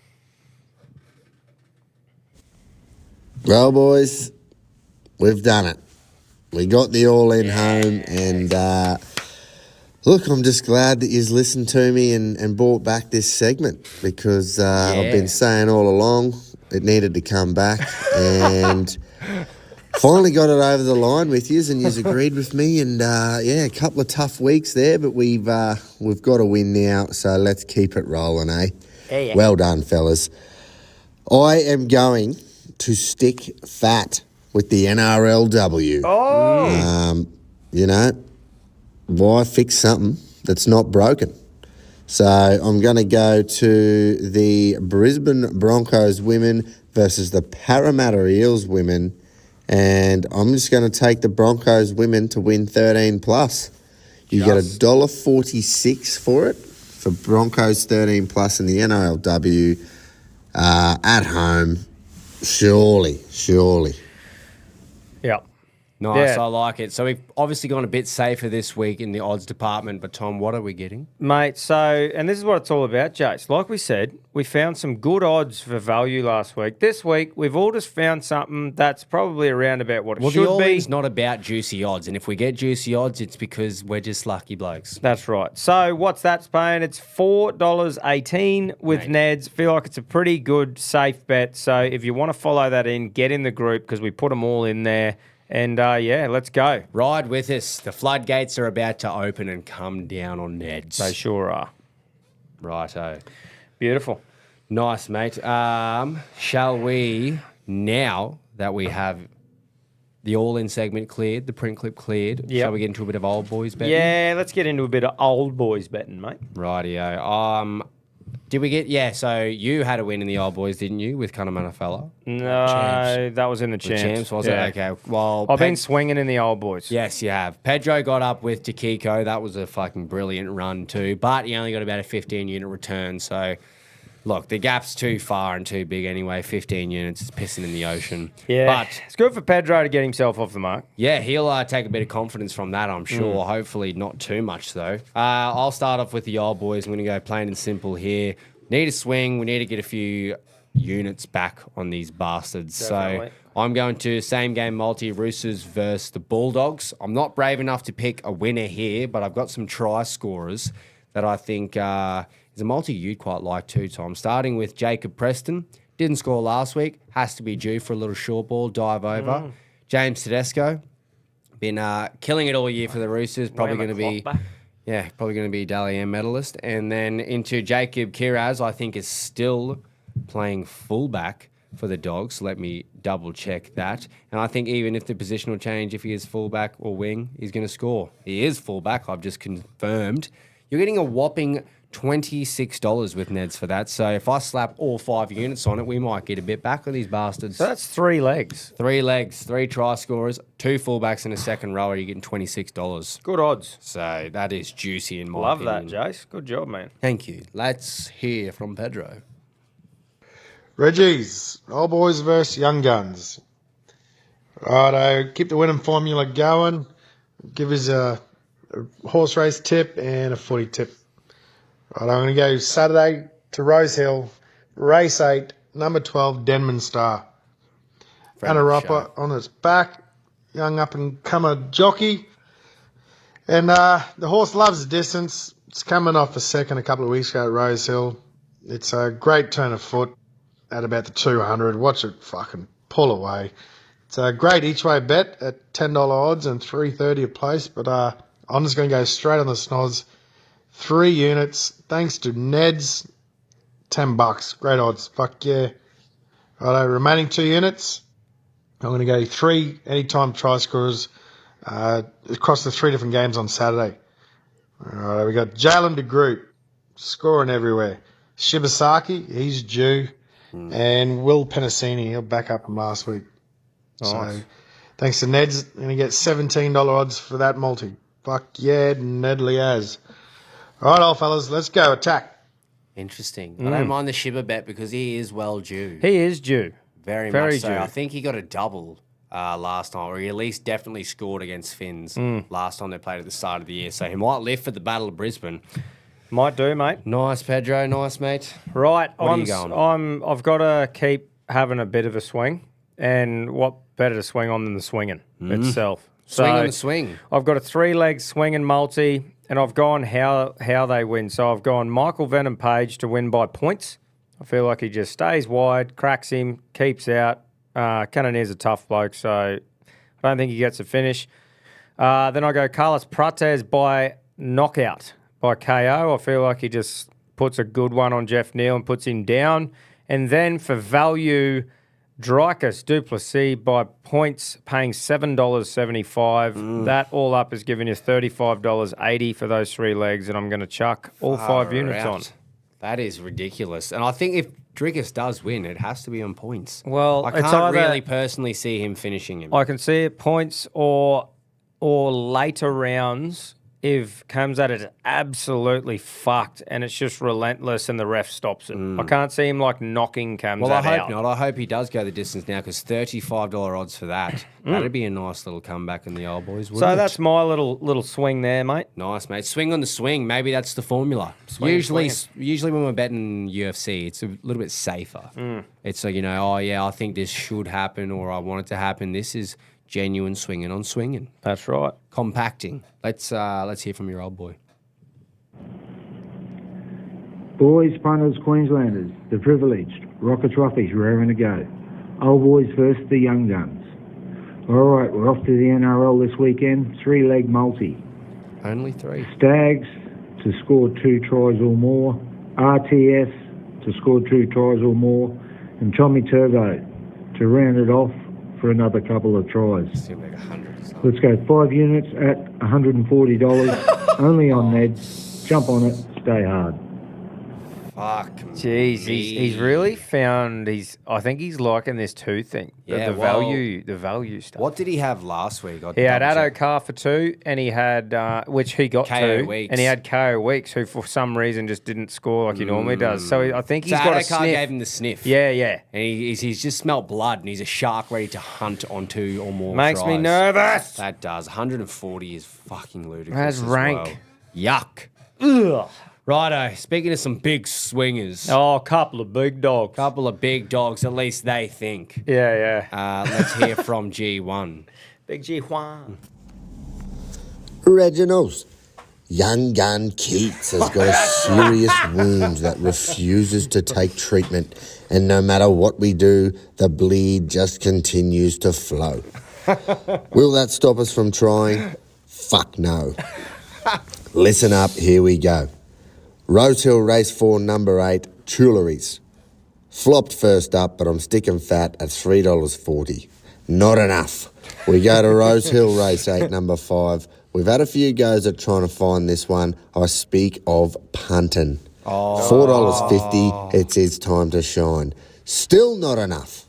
Well, boys, we've done it. We got the all-in home, and look, I'm just glad that you've listened to me and brought back this segment, because I've been saying all along it needed to come back, and finally got it over the line with yous, and yous agreed with me, and a couple of tough weeks there, but we've got a win now, so let's keep it rolling, eh? Yeah. Well done, fellas. I am going to stick fat with the NRLW. You know, why fix something that's not broken? So I'm going to go to the Brisbane Broncos women versus the Parramatta Eels women, and I'm just going to take the Broncos women to win 13 plus. You get $1.46 for it for Broncos 13 plus in the NRLW at home. Surely. Yeah. Nice, Yeah. I like it. So we've obviously gone a bit safer this week in the odds department, but Tom, what are we getting? Mate, so, and this is what it's all about, Jace. Like we said, we found some good odds for value last week. This week, we've all just found something that's probably around about what it Well, should the all-in's be. not about juicy odds, and if we get juicy odds, it's because we're just lucky blokes. That's right. So what's that's paying? It's $4.18 with Neds. Feel like it's a pretty good, safe bet. So if you want to follow that in, get in the group because we put them all in there. And, yeah, let's go. Ride with us. The floodgates are about to open and come down on Neds. They sure are. Righto. Beautiful. Nice, mate. Shall we, now that we have the all-in segment cleared, the print clip cleared, shall we get into a bit of old boys betting? Yeah, let's get into a bit of old boys betting, mate. Rightio. Did we get... so you had a win in the old boys, didn't you, with Cunnamanafella? No, that was in the The champs. champs, was Yeah. it? Okay. Well, I've been swinging in the old boys. Yes, you have. Pedro got up with Takiko. That was a fucking brilliant run too. But he only got about a 15-unit return. So, look, the gap's too far and too big anyway. 15 units is pissing in the ocean. Yeah, But, it's good for Pedro to get himself off the mark. yeah, he'll take a bit of confidence from that, I'm sure. Hopefully not too much, though. I'll start off with the old boys. I'm going to go plain and simple here. Need a swing. We need to get a few units back on these bastards. Definitely. So I'm going to same game multi Roosters versus the Bulldogs. I'm not brave enough to pick a winner here, but I've got some try scorers that I think is a multi you'd quite like too, Tom. Starting with Jacob Preston. Didn't score last week. Has to be due for a little short ball, dive over. James Tedesco. Been killing it all year for the Roosters. Probably going to be... Yeah, probably going to be Dally M medalist. And then into Jacob Kiraz, I think is still playing fullback for the Dogs. Let me double check that. And I think even if the position will change, if he is fullback or wing, he's going to score. He is fullback, I've just confirmed. You're getting a whopping $26 with Neds for that. So if I slap all 5 units on it, we might get a bit back with these bastards. So that's 3 legs. 3 legs, 3 try scorers, 2 fullbacks and a second rower. You're getting $26. Good odds. So that is juicy in my Love opinion. that, Jace. Good job, man. Thank you. Let's hear from Pedro. Reggies, old boys versus young guns. Righto, keep the winning formula going. Give us a horse race tip and a footy tip. Right, I'm going to go Saturday to Rosehill, race 8, number 12, Denman Star. Anna Roper on its back, young up-and-comer jockey. And the horse loves the distance. It's coming off a second a couple of weeks ago at Rosehill. It's a great turn of foot at about the 200. Watch it fucking pull away. It's a great each-way bet at $10 odds and $3.30 a place, but I'm just going to go straight on the snoz. 3 units, thanks to Neds, $10. Great odds. Fuck yeah. Righto, remaining 2 units. I'm going to go 3 anytime try scorers across the 3 different games on Saturday. Alright, we got Jalen DeGroot, scoring everywhere. Shibasaki, he's due. And Will Penasini, he'll back up from last week. Nice. So, thanks to Neds, I'm going to get $17 odds for that multi. Fuck yeah, Nedley as. All right, old fellas, let's go. Attack. Interesting. I don't mind the Shiba bet because he is well due. He is due. Very Very much so. due. I think he got a double last time, or he at least definitely scored against Finns last time they played at the start of the year. So he might live for the Battle of Brisbane. Might do, mate. Nice, Pedro. Nice, mate. Right, What are you going? I've got to keep having a bit of a swing, and what better to swing on than the swinging itself? Swing on the swing. I've got a 3-leg swinging multi, and I've gone how they win. So I've gone Michael Venom Page to win by points. I feel like he just stays wide, cracks him, keeps out. Cannonier's a tough bloke, so I don't think he gets a finish. Then I go Carlos Prates by knockout, by KO. I feel like he just puts a good one on Jeff Neal and puts him down. And then for value, Dricus Duplessis by points, paying $7.75. That all up is giving you $35.80 for those 3 legs, and I'm going to chuck all 5 units on. That is ridiculous. And I think if Dricus does win, it has to be on points. Well, I it's can't either- really personally see him finishing him. I can see it points or later rounds if Khamzat is absolutely fucked and it's just relentless and the ref stops it. I can't see him like knocking Khamzat Well, I hope out. not. I hope he does go the distance now because $35 odds for that. That'd be a nice little comeback in the old boys, wouldn't So it? that's my little swing there, mate. Nice, mate. Swing on the swing. Maybe that's the formula. Usually when we're betting UFC, it's a little bit safer. It's like, oh, yeah, I think this should happen or I want it to happen. This is genuine swinging on swinging. That's right. Compacting. Let's hear from your old boy. Boys, punters, Queenslanders, the privileged, rocket trophies raring to go. Old boys versus the young guns. All right, we're off to the NRL this weekend. 3-leg multi. Only 3. Stags to score 2 tries or more. RTS to score 2 tries or more. And Tommy Turbo to round it off for another couple of tries. Seems like 100 or something. Let's go 5 units at $140. Only on Neds. Jump on it. Stay hard. Fuck. Jeez, he's really found. I think he's liking this 2 thing. Yeah, the value stuff. What did he have last week? He had Addo Carr for 2, and he had which he got KO 2, Weeks. and he had KO Weeks, who for some reason just didn't score like he normally does. So I think he's So got a Addo Carr sniff. gave him the sniff. Yeah. And he's just smelt blood, and he's a shark ready to hunt on 2 or more Makes me tries. nervous. That does. 140 is fucking ludicrous. That's as rank. Well. Yuck. Ugh. Righto. Speaking of some big swingers. Oh, a couple of big dogs. Couple of big dogs, at least they think. Yeah. Let's hear from G1. Big G Juan. Reginald's young gun Keats has got a serious wound that refuses to take treatment, and no matter what we do, the bleed just continues to flow. Will that stop us from trying? Fuck no. Listen up, here we go. Rose Hill Race 4, number 8, Tuileries. Flopped first up, but I'm sticking fat at $3.40. Not enough. We go to Rose Hill Race 8, number 5. We've had a few goes at trying to find this one. I speak of punting. $4.50, it's his time to shine. Still not enough.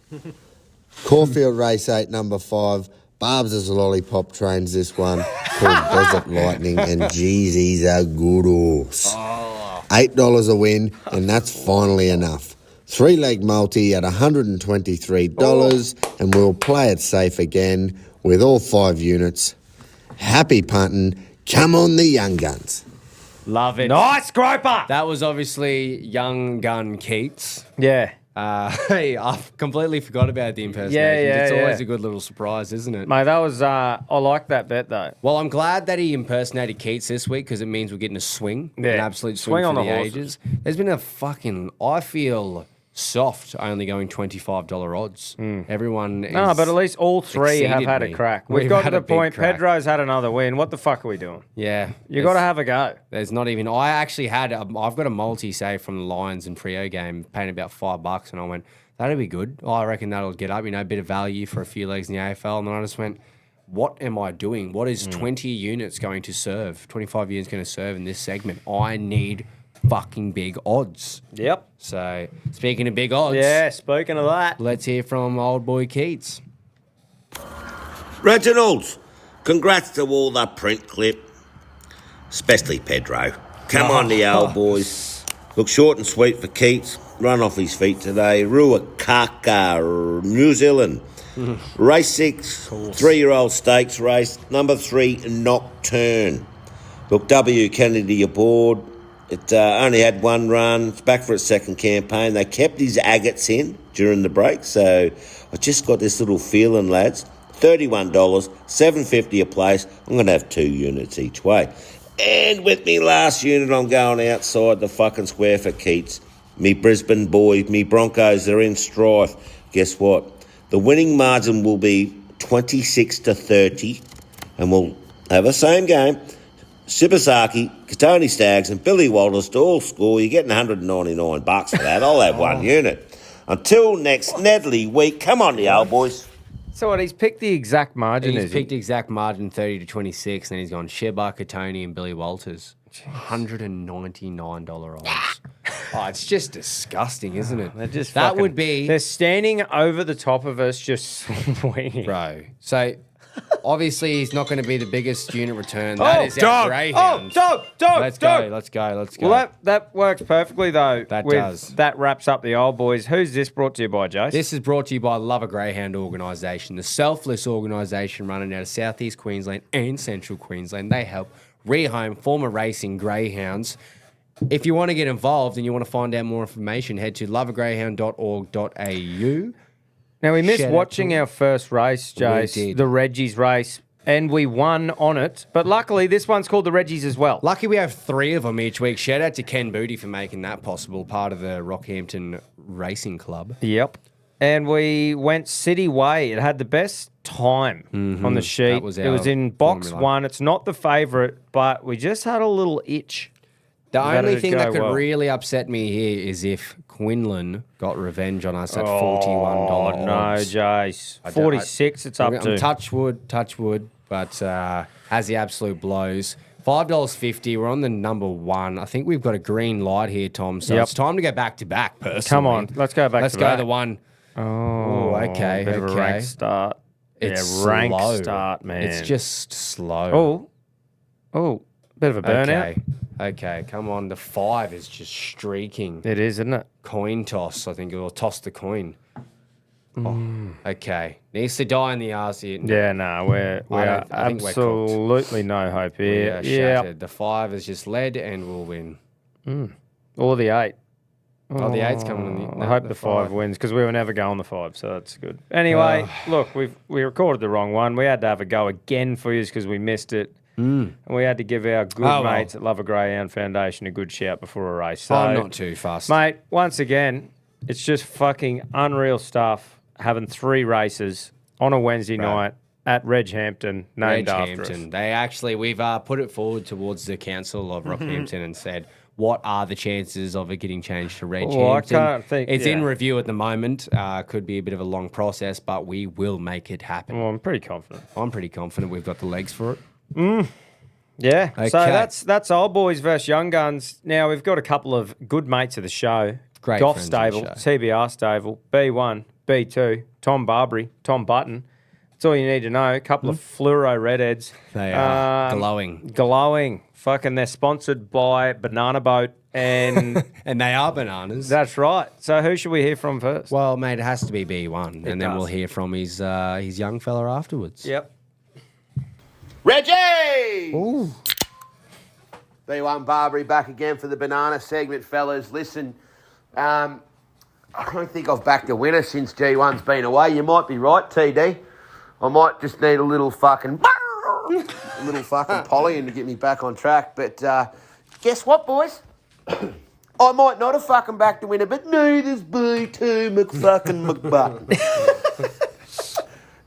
Caulfield Race 8, number 5. Barb's lollipop trains this one called Desert Lightning, and geez, he's a good horse. $8 a win, and that's finally enough. 3-leg multi at $123, and we'll play it safe again with all 5 units. Happy punting. Come on, the young guns. Love it. Nice groper. That was obviously Young Gun Keats. Yeah. Hey, I've completely forgot about the impersonation. Yeah, It's always yeah. a good little surprise, isn't it? Mate, that was, I like that bet though. Well, I'm glad that he impersonated Keats this week because it means we're getting a swing. Yeah. An absolute swing, Swing on for the the horses. ages. There's been a fucking, I feel soft only going $25 odds. Everyone is No, but at least all 3 have exceeded had me. a crack. We've We've got to had a the big point, crack. Pedro's had another win. What the fuck are we doing? Yeah. You got to have a go. There's not even, I actually had, I've got a multi save from the Lions and Freo game, paying about $5, and I went, that'll be good. I reckon that'll get up, a bit of value for a few legs in the AFL. And then I just went, what am I doing? What is 20 units going to serve? 25 units going to serve in this segment? I need fucking big odds. Yep. So, speaking of big odds, Yeah, speaking of that. let's hear from old boy Keats. Reginald, congrats to all the print clip, especially Pedro. Come on, the old boys. Look short and sweet for Keats. Run off his feet today. Ruakaka, New Zealand. Race 6, 3-year-old stakes race. Number 3, Nocturne. Look, W. Kennedy aboard. It only had 1 run. It's back for its 2nd campaign. They kept his agates in during the break, so I just got this little feeling, lads. $31, $7.50 a place. I'm going to have 2 units each way. And with me last unit, I'm going outside the fucking square for Keats. Me Brisbane boys, me Broncos, they're in strife. Guess what? The winning margin will be 26-30, and we'll have the same game. Sibasaki, Katoni Staggs, and Billy Walters to all score. You're getting $199 for that. I'll have 1 unit. Until next Nedley week, come on, the old boys. So what, he's picked the exact margin, He's is picked he? exact margin 30 to 26, and he's gone Sheba, Katoni, and Billy Walters. $199 odds. Oh, it's just disgusting, isn't it? They're just that fucking- would be They're standing over the top of us just swinging. bro. So Obviously, he's not going to be the biggest unit return. That is dog. our greyhound. Dog. Let's go. Well, that works perfectly, though. That does. That wraps up the old boys. Who's this brought to you by, Jace? This is brought to you by Love a Greyhound organisation, the selfless organisation running out of Southeast Queensland and Central Queensland. They help rehome former racing greyhounds. If you want to get involved and you want to find out more information, head to loveagreyhound.org.au. Now, we missed Shout out watching to- our first race, Jace, did. the Reggies race, and we won on it. But luckily, this one's called the Reggies as well. Lucky we have 3 of them each week. Shout out to Ken Booty for making that possible, part of the Rockhampton Racing Club. Yep. And we went City Way. It had the best time on the sheet. That was it was our in box formula. 1. It's not the favourite, but we just had a little itch. The That only it'd thing go that could well. really upset me here is if Quinlan got revenge on us at $41. Oh, no, odds. Jace. I don't- 46 it's up I'm to. touch wood, but has the absolute blows. $5.50. We're on the number 1. I think we've got a green light here, Tom. So Yep. it's time to go back to back. Personally, Come on, let's go back Let's to go back. the one. Oh, okay, bit of a okay. rank start. It's rank slow. start, man. It's just slow. Oh, bit of a burnout. Okay, come on. The 5 is just streaking. It is, isn't it? Coin toss, I think. Or toss the coin. Oh, okay. Needs to die in the arse here. Yeah, no, we're I think we're cooked. absolutely no hope We here. are Yeah, shattered. The 5 is just led and we'll win. or the 8. Oh, the 8's coming. I hope the 5 wins because we were never going the 5, so that's good. Anyway, look, we recorded the wrong one. We had to have a go again for you because we missed it. And we had to give our good mates at Love a Greyhound Foundation a good shout before a race. So, I'm not too fast. mate, once again, it's just fucking unreal stuff having 3 races on a Wednesday night at Reghampton, named after us. We've put it forward towards the council of Rockhampton and said, what are the chances of it getting changed to Reghampton? Well, I can't think. It's yeah. in review at the moment. Could be a bit of a long process, but we will make it happen. Well, I'm pretty confident. I'm pretty confident we've got the legs for it. Yeah. Okay. So that's old boys versus young guns. Now we've got a couple of good mates of the show. Great Golf friends of the stable, show. TBR stable, B1, B2, Tom Barbary, Tom Button. That's all you need to know. A couple of fluoro redheads. They are glowing. Glowing. Fucking they're sponsored by Banana Boat and And they are bananas. that's right. So who should we hear from first? Well, mate, it has to be B1. And then does. we'll hear from his young fella afterwards. Yep. Reggie! B1 Barbary back again for the banana segment, fellas. Listen, I don't think I've backed a winner since G1's been away. You might be right, TD. I might just need a little fucking polly in to get me back on track. But guess what, boys? I might not have fucking backed a winner, but neither's B2 McButton.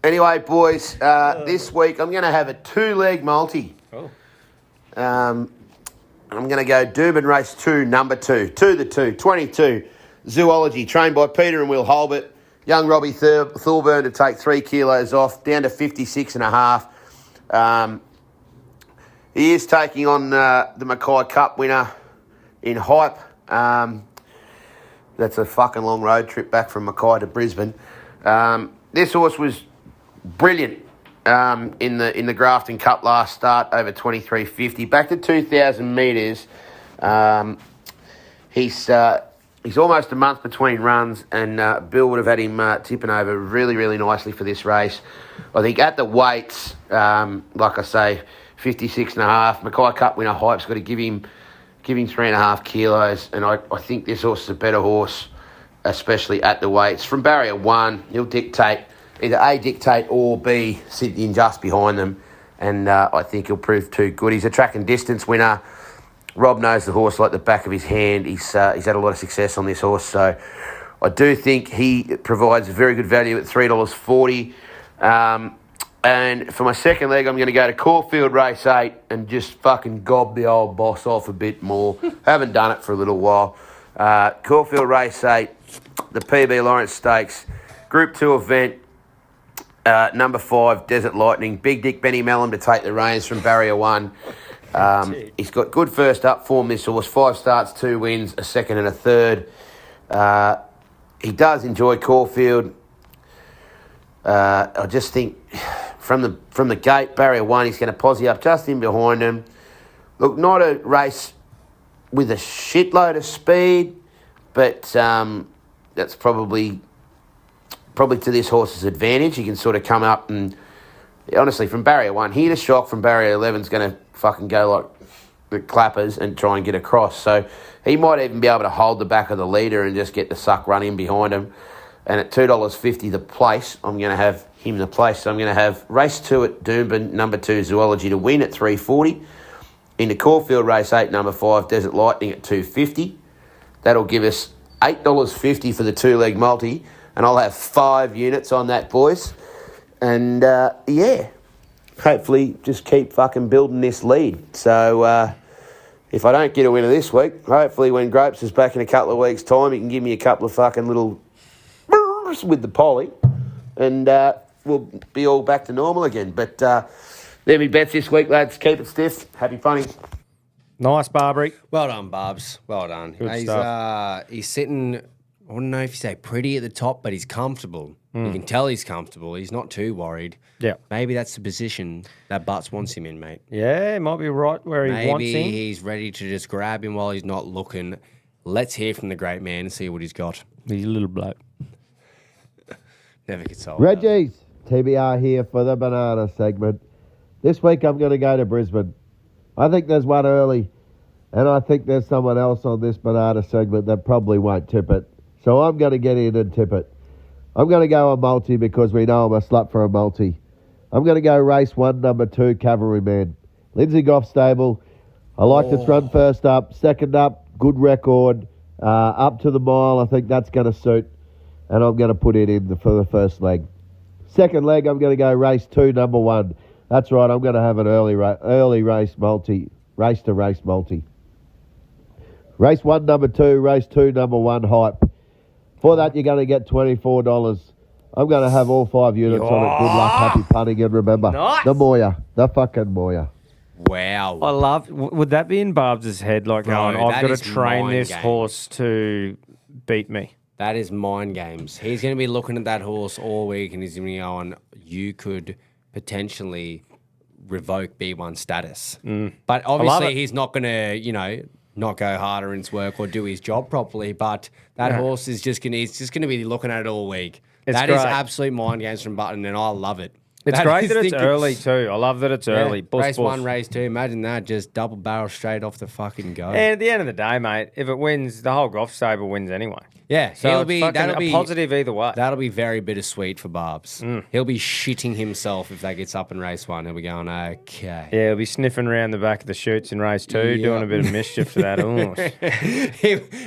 Anyway, boys, this week I'm going to have a 2-leg multi. I'm going to go Dubin Race 2, number 2. 22, Zoology, trained by Peter and Will Holbert. Young Robbie Thorburn to take 3 kilos off, down to 56.5. He is taking on the Mackay Cup winner in Hype. That's a fucking long road trip back from Mackay to Brisbane. This horse was brilliant in the Grafton Cup last start, over 23.50. Back to 2,000 metres. He's almost a month between runs, and Bill would have had him tipping over really, really nicely for this race. I think at the weights, like I say, 56.5. Mackay Cup winner Hype's got to give him 3.5 kilos, and I think this horse is a better horse, especially at the weights. From barrier 1, he'll dictate, either A, dictate, or B, sit in just behind them, and I think he'll prove too good. He's a track and distance winner. Rob knows the horse like the back of his hand. He's had a lot of success on this horse, so I do think he provides very good value at $3.40. And for my second leg, I'm going to go to Caulfield Race 8 and just fucking gob the old boss off a bit more. Haven't done it for a little while. Caulfield Race 8, the PB Lawrence Stakes, Group 2 event, number 5, Desert Lightning. Big Dick Benny Mellon to take the reins from barrier 1. He's got good first up form, this horse. 5 starts, 2 wins, a second and a third. He does enjoy Caulfield. I just think from the gate, barrier 1, he's going to posse up just in behind him. Look, not a race with a shitload of speed, but that's probably to this horse's advantage. He can sort of come up and, honestly, from barrier 1, here to shock from barrier 11 is going to fucking go like the clappers and try and get across. So he might even be able to hold the back of the leader and just get the suck run in behind him. And at $2.50 the place, I'm going to have him the place. So I'm going to have race 2 at Doomben, number 2 Zoology to win at $3.40. Into Caulfield race 8, number 5 Desert Lightning at $2.50. That'll give us $8.50 for the 2-leg multi. And I'll have 5 units on that, boys. And, hopefully just keep fucking building this lead. So if I don't get a winner this week, hopefully when Grapes is back in a couple of weeks' time, he can give me a couple of fucking little with the poly, and we'll be all back to normal again. But there me bets this week, lads. Keep it stiff. Happy punting. Nice, Barbary. Well done, Barbs. Well done. Good stuff. He's sitting, I don't know if you say pretty at the top, but he's comfortable. You can tell he's comfortable. He's not too worried. Yeah. Maybe that's the position that Butts wants him in, mate. Yeah, he might be right where he wants him. Maybe he's ready to just grab him while he's not looking. Let's hear from the great man and see what he's got. He's a little bloke. Never gets old. Reggies, TBR here for the banana segment. This week I'm going to go to Brisbane. I think there's one early, and I think there's someone else on this banana segment that probably won't tip it. So I'm going to get in and tip it. I'm going to go a multi because we know I'm a slut for a multi. I'm going to go race 1, number 2, Cavalryman. Lindsay Goff stable. I like this run first up. Second up, good record. Up to the mile, I think that's going to suit. And I'm going to put it in for the first leg. Second leg, I'm going to go race 2, number 1. That's right, I'm going to have an early race multi. Race to race multi. Race 1, number 2. Race 2, number 1, hype. For that, you're going to get $24. I'm going to have all 5 units on it. Good luck, happy punting, and remember, the Moya, the fucking Moya. Wow. I love, would that be in Barb's head, like going, I've got to train this horse to beat me? That is mind games. He's going to be looking at that horse all week and he's going to be going, you could potentially revoke B1 status. But obviously he's not going to, not go harder in his work or do his job properly. But that horse is just going to be looking at it all week. That is absolute mind games from Button, and I love it. It's great that it's early too. I love that it's early. Race 1, race 2. Imagine that, just double barrel straight off the fucking go. And at the end of the day, mate, if it wins, the whole golf stable wins anyway. Yeah, so that'll be a positive either way. That'll be very bittersweet for Barbs. He'll be shitting himself if that gets up in race 1. He'll be going, okay. Yeah, he'll be sniffing around the back of the chutes in race 2, doing a bit of mischief to that horse.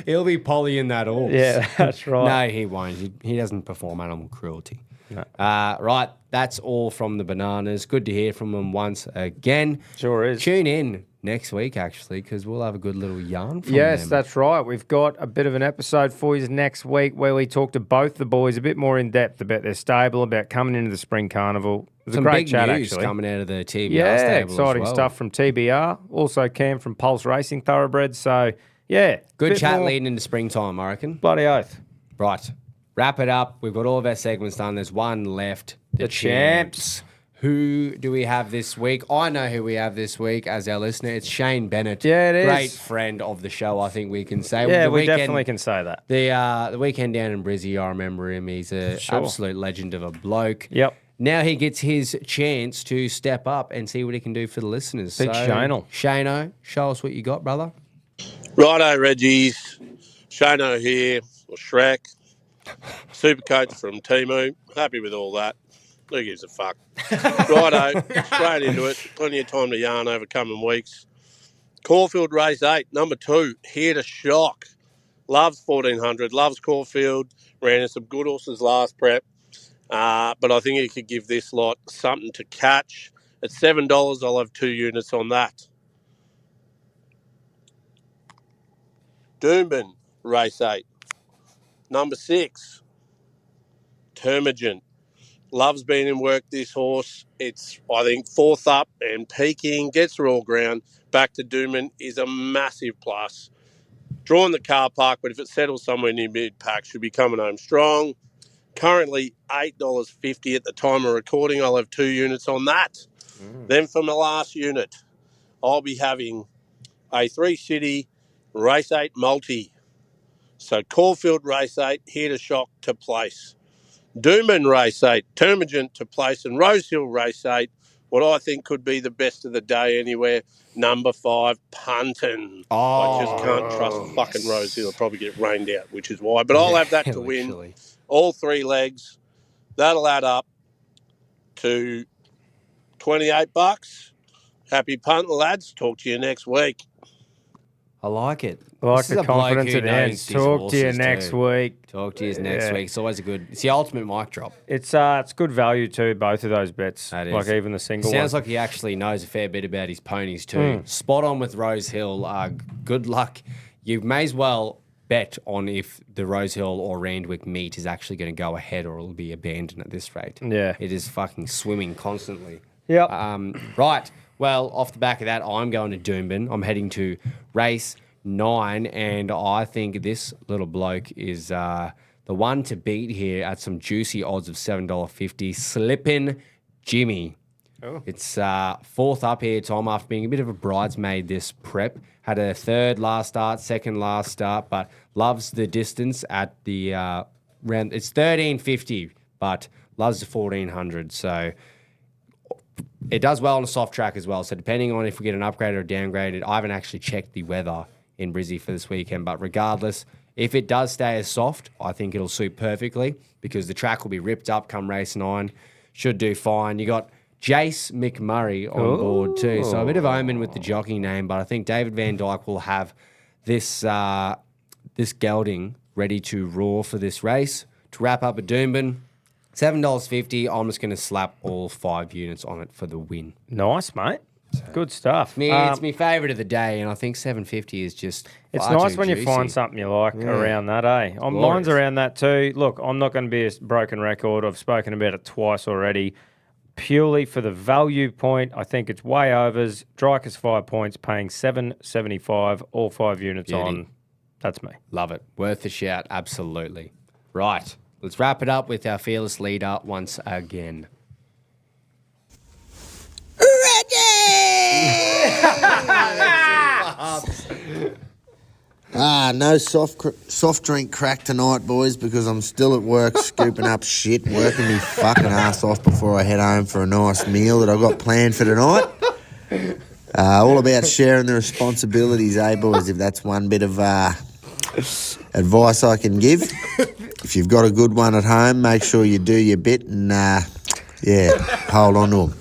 He'll be polying that horse. Yeah, that's right. No, he won't. He doesn't perform animal cruelty. No. Right, that's all from the bananas. Good to hear from them once again. Sure is. Tune in next week, actually, because we'll have a good little yarn from them. Yes, that's right. We've got a bit of an episode for you next week where we talk to both the boys a bit more in depth about their stable, about coming into the Spring Carnival. It was some a great big chat, news actually. Coming out of the TBR yeah, stable exciting as well. stuff from TBR. Also Cam from Pulse Racing Thoroughbreds. So, yeah. Good chat leading into springtime, I reckon. Bloody oath. Right. Wrap it up. We've got all of our segments done. There's one left. The champs. Who do we have this week? I know who we have this week as our listener. It's Shane Bennett. Yeah, it is. Great friend of the show, I think we can say. Yeah, we definitely can say that. The weekend down in Brizzy, I remember him. He's an absolute legend of a bloke. Yep. Now he gets his chance to step up and see what he can do for the listeners. Big Shano. Shano, show us what you got, brother. Righto, Reggies. Shano here, or Shrek. Super coach from Tino. Happy with all that. Who gives a fuck? Righto, straight into it. Plenty of time to yarn over coming weeks. Caulfield race 8, number 2, here to shock. Loves 1400, loves Caulfield. Ran in some good horses last prep. But I think he could give this lot something to catch. At $7, I'll have 2 units on that. Doomben race 8, number 6, Termagant. Loves being in work, this horse. It's, I think, 4th up and peaking, gets raw ground. Back to Doomben is a massive plus. Drawn the car park, but if it settles somewhere near mid-pack, should be coming home strong. Currently $8.50 at the time of recording. I'll have 2 units on that. Then for my last unit, I'll be having a 3-city Race 8 multi. So Caulfield Race 8, here to shock to place. Doomben Race 8, Termagant to place. And Rosehill Race 8, what I think could be the best of the day anywhere, number 5, Puntin. I just can't trust fucking Rosehill. I'll probably get rained out, which is why. But I'll have that to win. All 3 legs. That'll add up to $28. Happy punt, lads. Talk to you next week. I like it. I like This is the a bloke confidence who it knows ends. his Talk to you horses next too. week. Talk to you next week. It's always it's the ultimate mic drop. It's good value too, both of those bets. That is. Like even the single Sounds one. like he actually knows a fair bit about his ponies too. Spot on with Rosehill. Good luck. You may as well bet on if the Rosehill or Randwick meet is actually going to go ahead or it'll be abandoned at this rate. Yeah. It is fucking swimming constantly. Yep. Right. Well, off the back of that, I'm going to Doomben. I'm heading to race 9, and I think this little bloke is the one to beat here at some juicy odds of $7.50. Slippin' Jimmy. Oh. It's 4th up here, Tom, after being a bit of a bridesmaid this prep. Had a 3rd last start, 2nd last start, but loves the distance at the round. It's 1350, but loves the 1400. So it does well on a soft track as well. So depending on if we get an upgrade or a downgrade, I haven't actually checked the weather in Brizzy for this weekend. But regardless, if it does stay as soft, I think it'll suit perfectly because the track will be ripped up come race 9. Should do fine. You got Jace McMurray on board too. So a bit of omen with the jockey name, but I think David Van Dyke will have this this gelding ready to roar for this race. To wrap up a Doomben, $7.50. I'm just going to slap all 5 units on it for the win. Nice, mate. Good stuff. It's my favourite of the day, and I think $7.50 is just It's far nice too when juicy. you find something you like around that, eh? Mine's around that too. Look, I'm not going to be a broken record. I've spoken about it twice already. Purely for the value point, I think it's way overs. Dricus 5 points, paying $7.75, all 5 units on. That's me. Love it. Worth a shout, absolutely. Right, let's wrap it up with our fearless leader once again. No soft drink crack tonight, boys, because I'm still at work scooping up shit, working me fucking ass off before I head home for a nice meal that I've got planned for tonight. All about sharing the responsibilities, eh, boys, if that's one bit of advice I can give. If you've got a good one at home, make sure you do your bit and, hold on to them.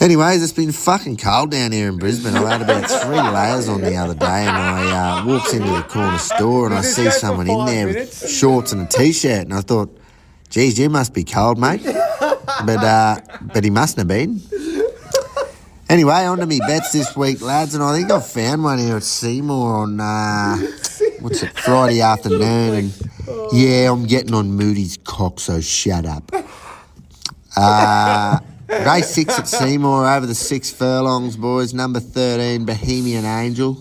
Anyways, it's been fucking cold down here in Brisbane. I had about 3 layers on the other day, and I walked into the corner store and I see someone in there with shorts and a t-shirt, and I thought, geez, you must be cold, mate. But he mustn't have been. Anyway, on to me bets this week, lads, and I think I found one here at Seymour on Friday afternoon, and yeah, I'm getting on Moody's cock, so shut up. Race 6 at Seymour over the 6 furlongs, boys. Number 13, Bohemian Angel.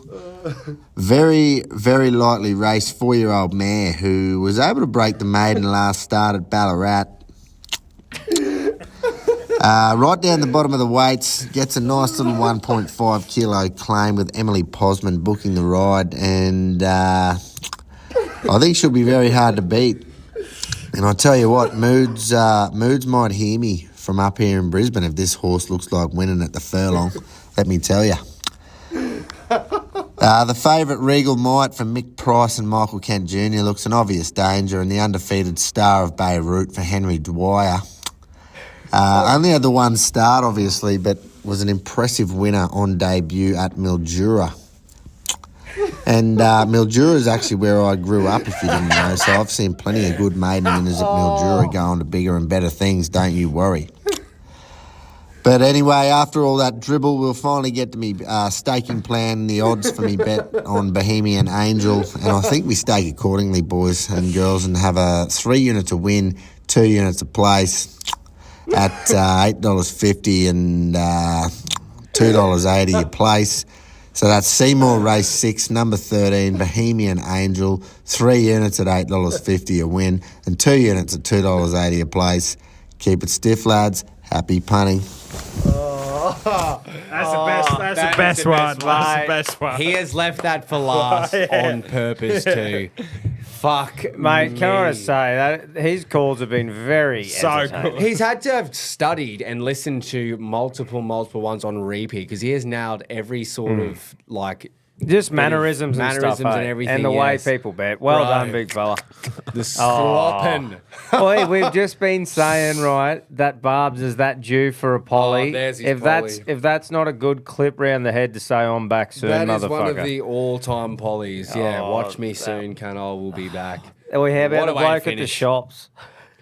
Very, very lightly raced 4-year-old mare who was able to break the maiden last start at Ballarat. Right down the bottom of the weights, gets a nice little 1.5 kilo claim with Emily Posman booking the ride, and I think she'll be very hard to beat. And I tell you what, Moods might hear me from up here in Brisbane if this horse looks like winning at the furlong. Let me tell you. The favourite Regal Might from Mick Price and Michael Kent Jr. looks an obvious danger, and the undefeated Star of Beirut for Henry Dwyer. Only had the one start, obviously, but was an impressive winner on debut at Mildura. And Mildura is actually where I grew up, if you didn't know, so I've seen plenty of good maiden winners at Mildura going to bigger and better things, don't you worry. But anyway, after all that dribble, we'll finally get to me staking plan, the odds for me bet on Bohemian Angel, and I think we stake accordingly, boys and girls, and have a 3 unit to win, 2 units to place at $8.50 and $2.80 a place. So that's Seymour Race 6, number 13, Bohemian Angel, 3 units at $8.50 a win, and 2 units at $2.80 a place. Keep it stiff, lads. Happy punting. That's the best. That's the best one. That's the best one. He has left that for last on purpose too. Fuck, Mate, can I me. just say that his calls have been very entertaining. He's had to have studied and listened to multiple ones on repeat because he has nailed every sort of like just mannerisms and stuff, and everything, and the way people bet. Well done, big fella. The slopping. Boy, we've just been saying, right, that Barbs is that due for a poly. There's his if that's not a good clip round the head to say I'm back soon, That motherfucker. is one of the all-time pollies. Yeah, watch me soon, cunt. I will be back. We have What out a a way to bloke at the finish. shops.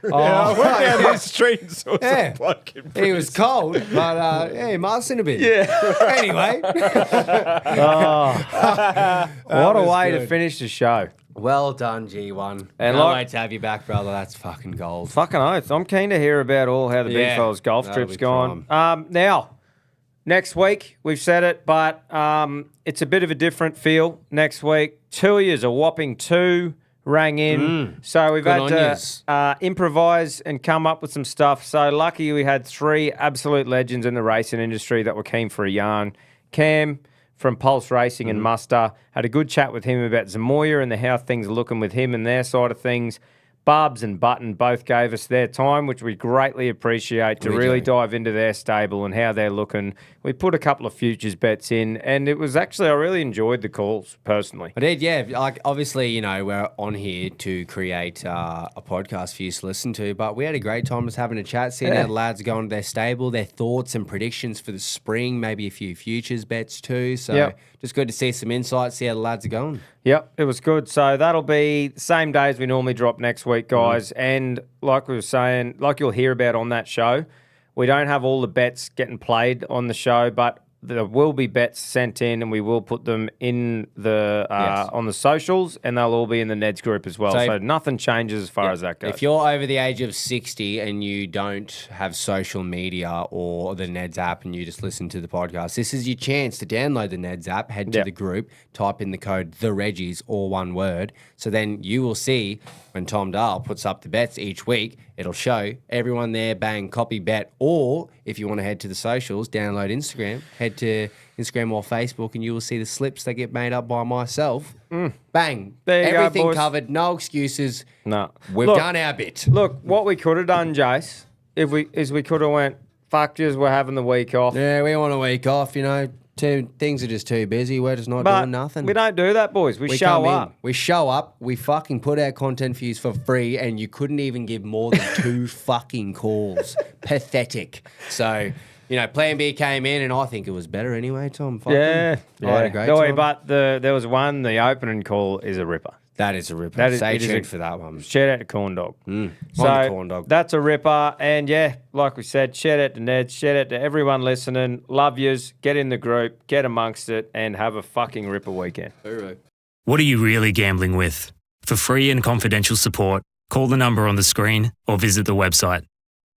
I went down the street and saw Yeah. some bloke in He was cold, but yeah, he must a bit. Yeah. Anyway. What a was way to good. finish the show. Well done, G1. And Can't like- wait to have you back, brother. That's fucking gold. Fucking oath. I'm keen to hear about how the big Yeah, fella's golf that'll trip's be gone. Now, next week, we've said it, but it's a bit of a different feel next week. Tuia's a whopping 2 rang in. So we've Good had on to yous. improvise and come up with some stuff. So lucky we had 3 absolute legends in the racing industry that were keen for a yarn. Cam from Pulse Racing and Muster. Had a good chat with him about Zamoya and how things are looking with him and their side of things. Barbs and Button both gave us their time, which we greatly appreciate, to We really do. dive into their stable and how they're looking. We put a couple of futures bets in, and it was actually, I really enjoyed the calls, personally. I did, yeah. Like, obviously, you know, we're on here to create a podcast for you to listen to, but we had a great time just having a chat, seeing how the lads go into their stable, their thoughts and predictions for the spring, maybe a few futures bets too. So Yep. just good to see some insights, see how the lads are going. Yep, it was good. So that'll be the same days we normally drop next week, guys. And like we were saying, like you'll hear about on that show, we don't have all the bets getting played on the show, but there will be bets sent in, and we will put them in the Yes. on the socials, and they'll all be in the Neds group as well. So So if- nothing changes as far as that goes. If you're over the age of 60 and you don't have social media or the Neds app and you just listen to the podcast, this is your chance to download the Neds app, head to Yep. the group, type in the code The Reggies, all one word. So then you will see when Tom Dahl puts up the bets each week, it'll show everyone there, bang, copy bet. Or if you want to head to the socials, download Instagram, head to Instagram or Facebook, and you will see the slips that get made up by myself. Bang. There you go, Everything boys. covered, no excuses. No. We've Look, done our bit. Look, what we could have done, Jace, is we could have went, fuck yous, we're having the week off. Yeah, we want a week off, you know. Things are just too busy. We're just not But doing nothing. we don't do that, boys. We come show in, up. We show up. We fucking put our content for you for free, and you couldn't even give more than 2 fucking calls. Pathetic. So, you know, Plan B came in, and I think it was better anyway, Tom. Fucking, Yeah. I had a great No, time. but there was one, the opening call is a ripper. That is a ripper. That is- Stay it is tuned a- for that one. Shout out to Corn Dog. On the Corn Dog. That's a ripper. And yeah, like we said, shout out to Ned, shout out to everyone listening. Love yous. Get in the group, get amongst it, and have a fucking ripper weekend. What are you really gambling with? For free and confidential support, call the number on the screen or visit the website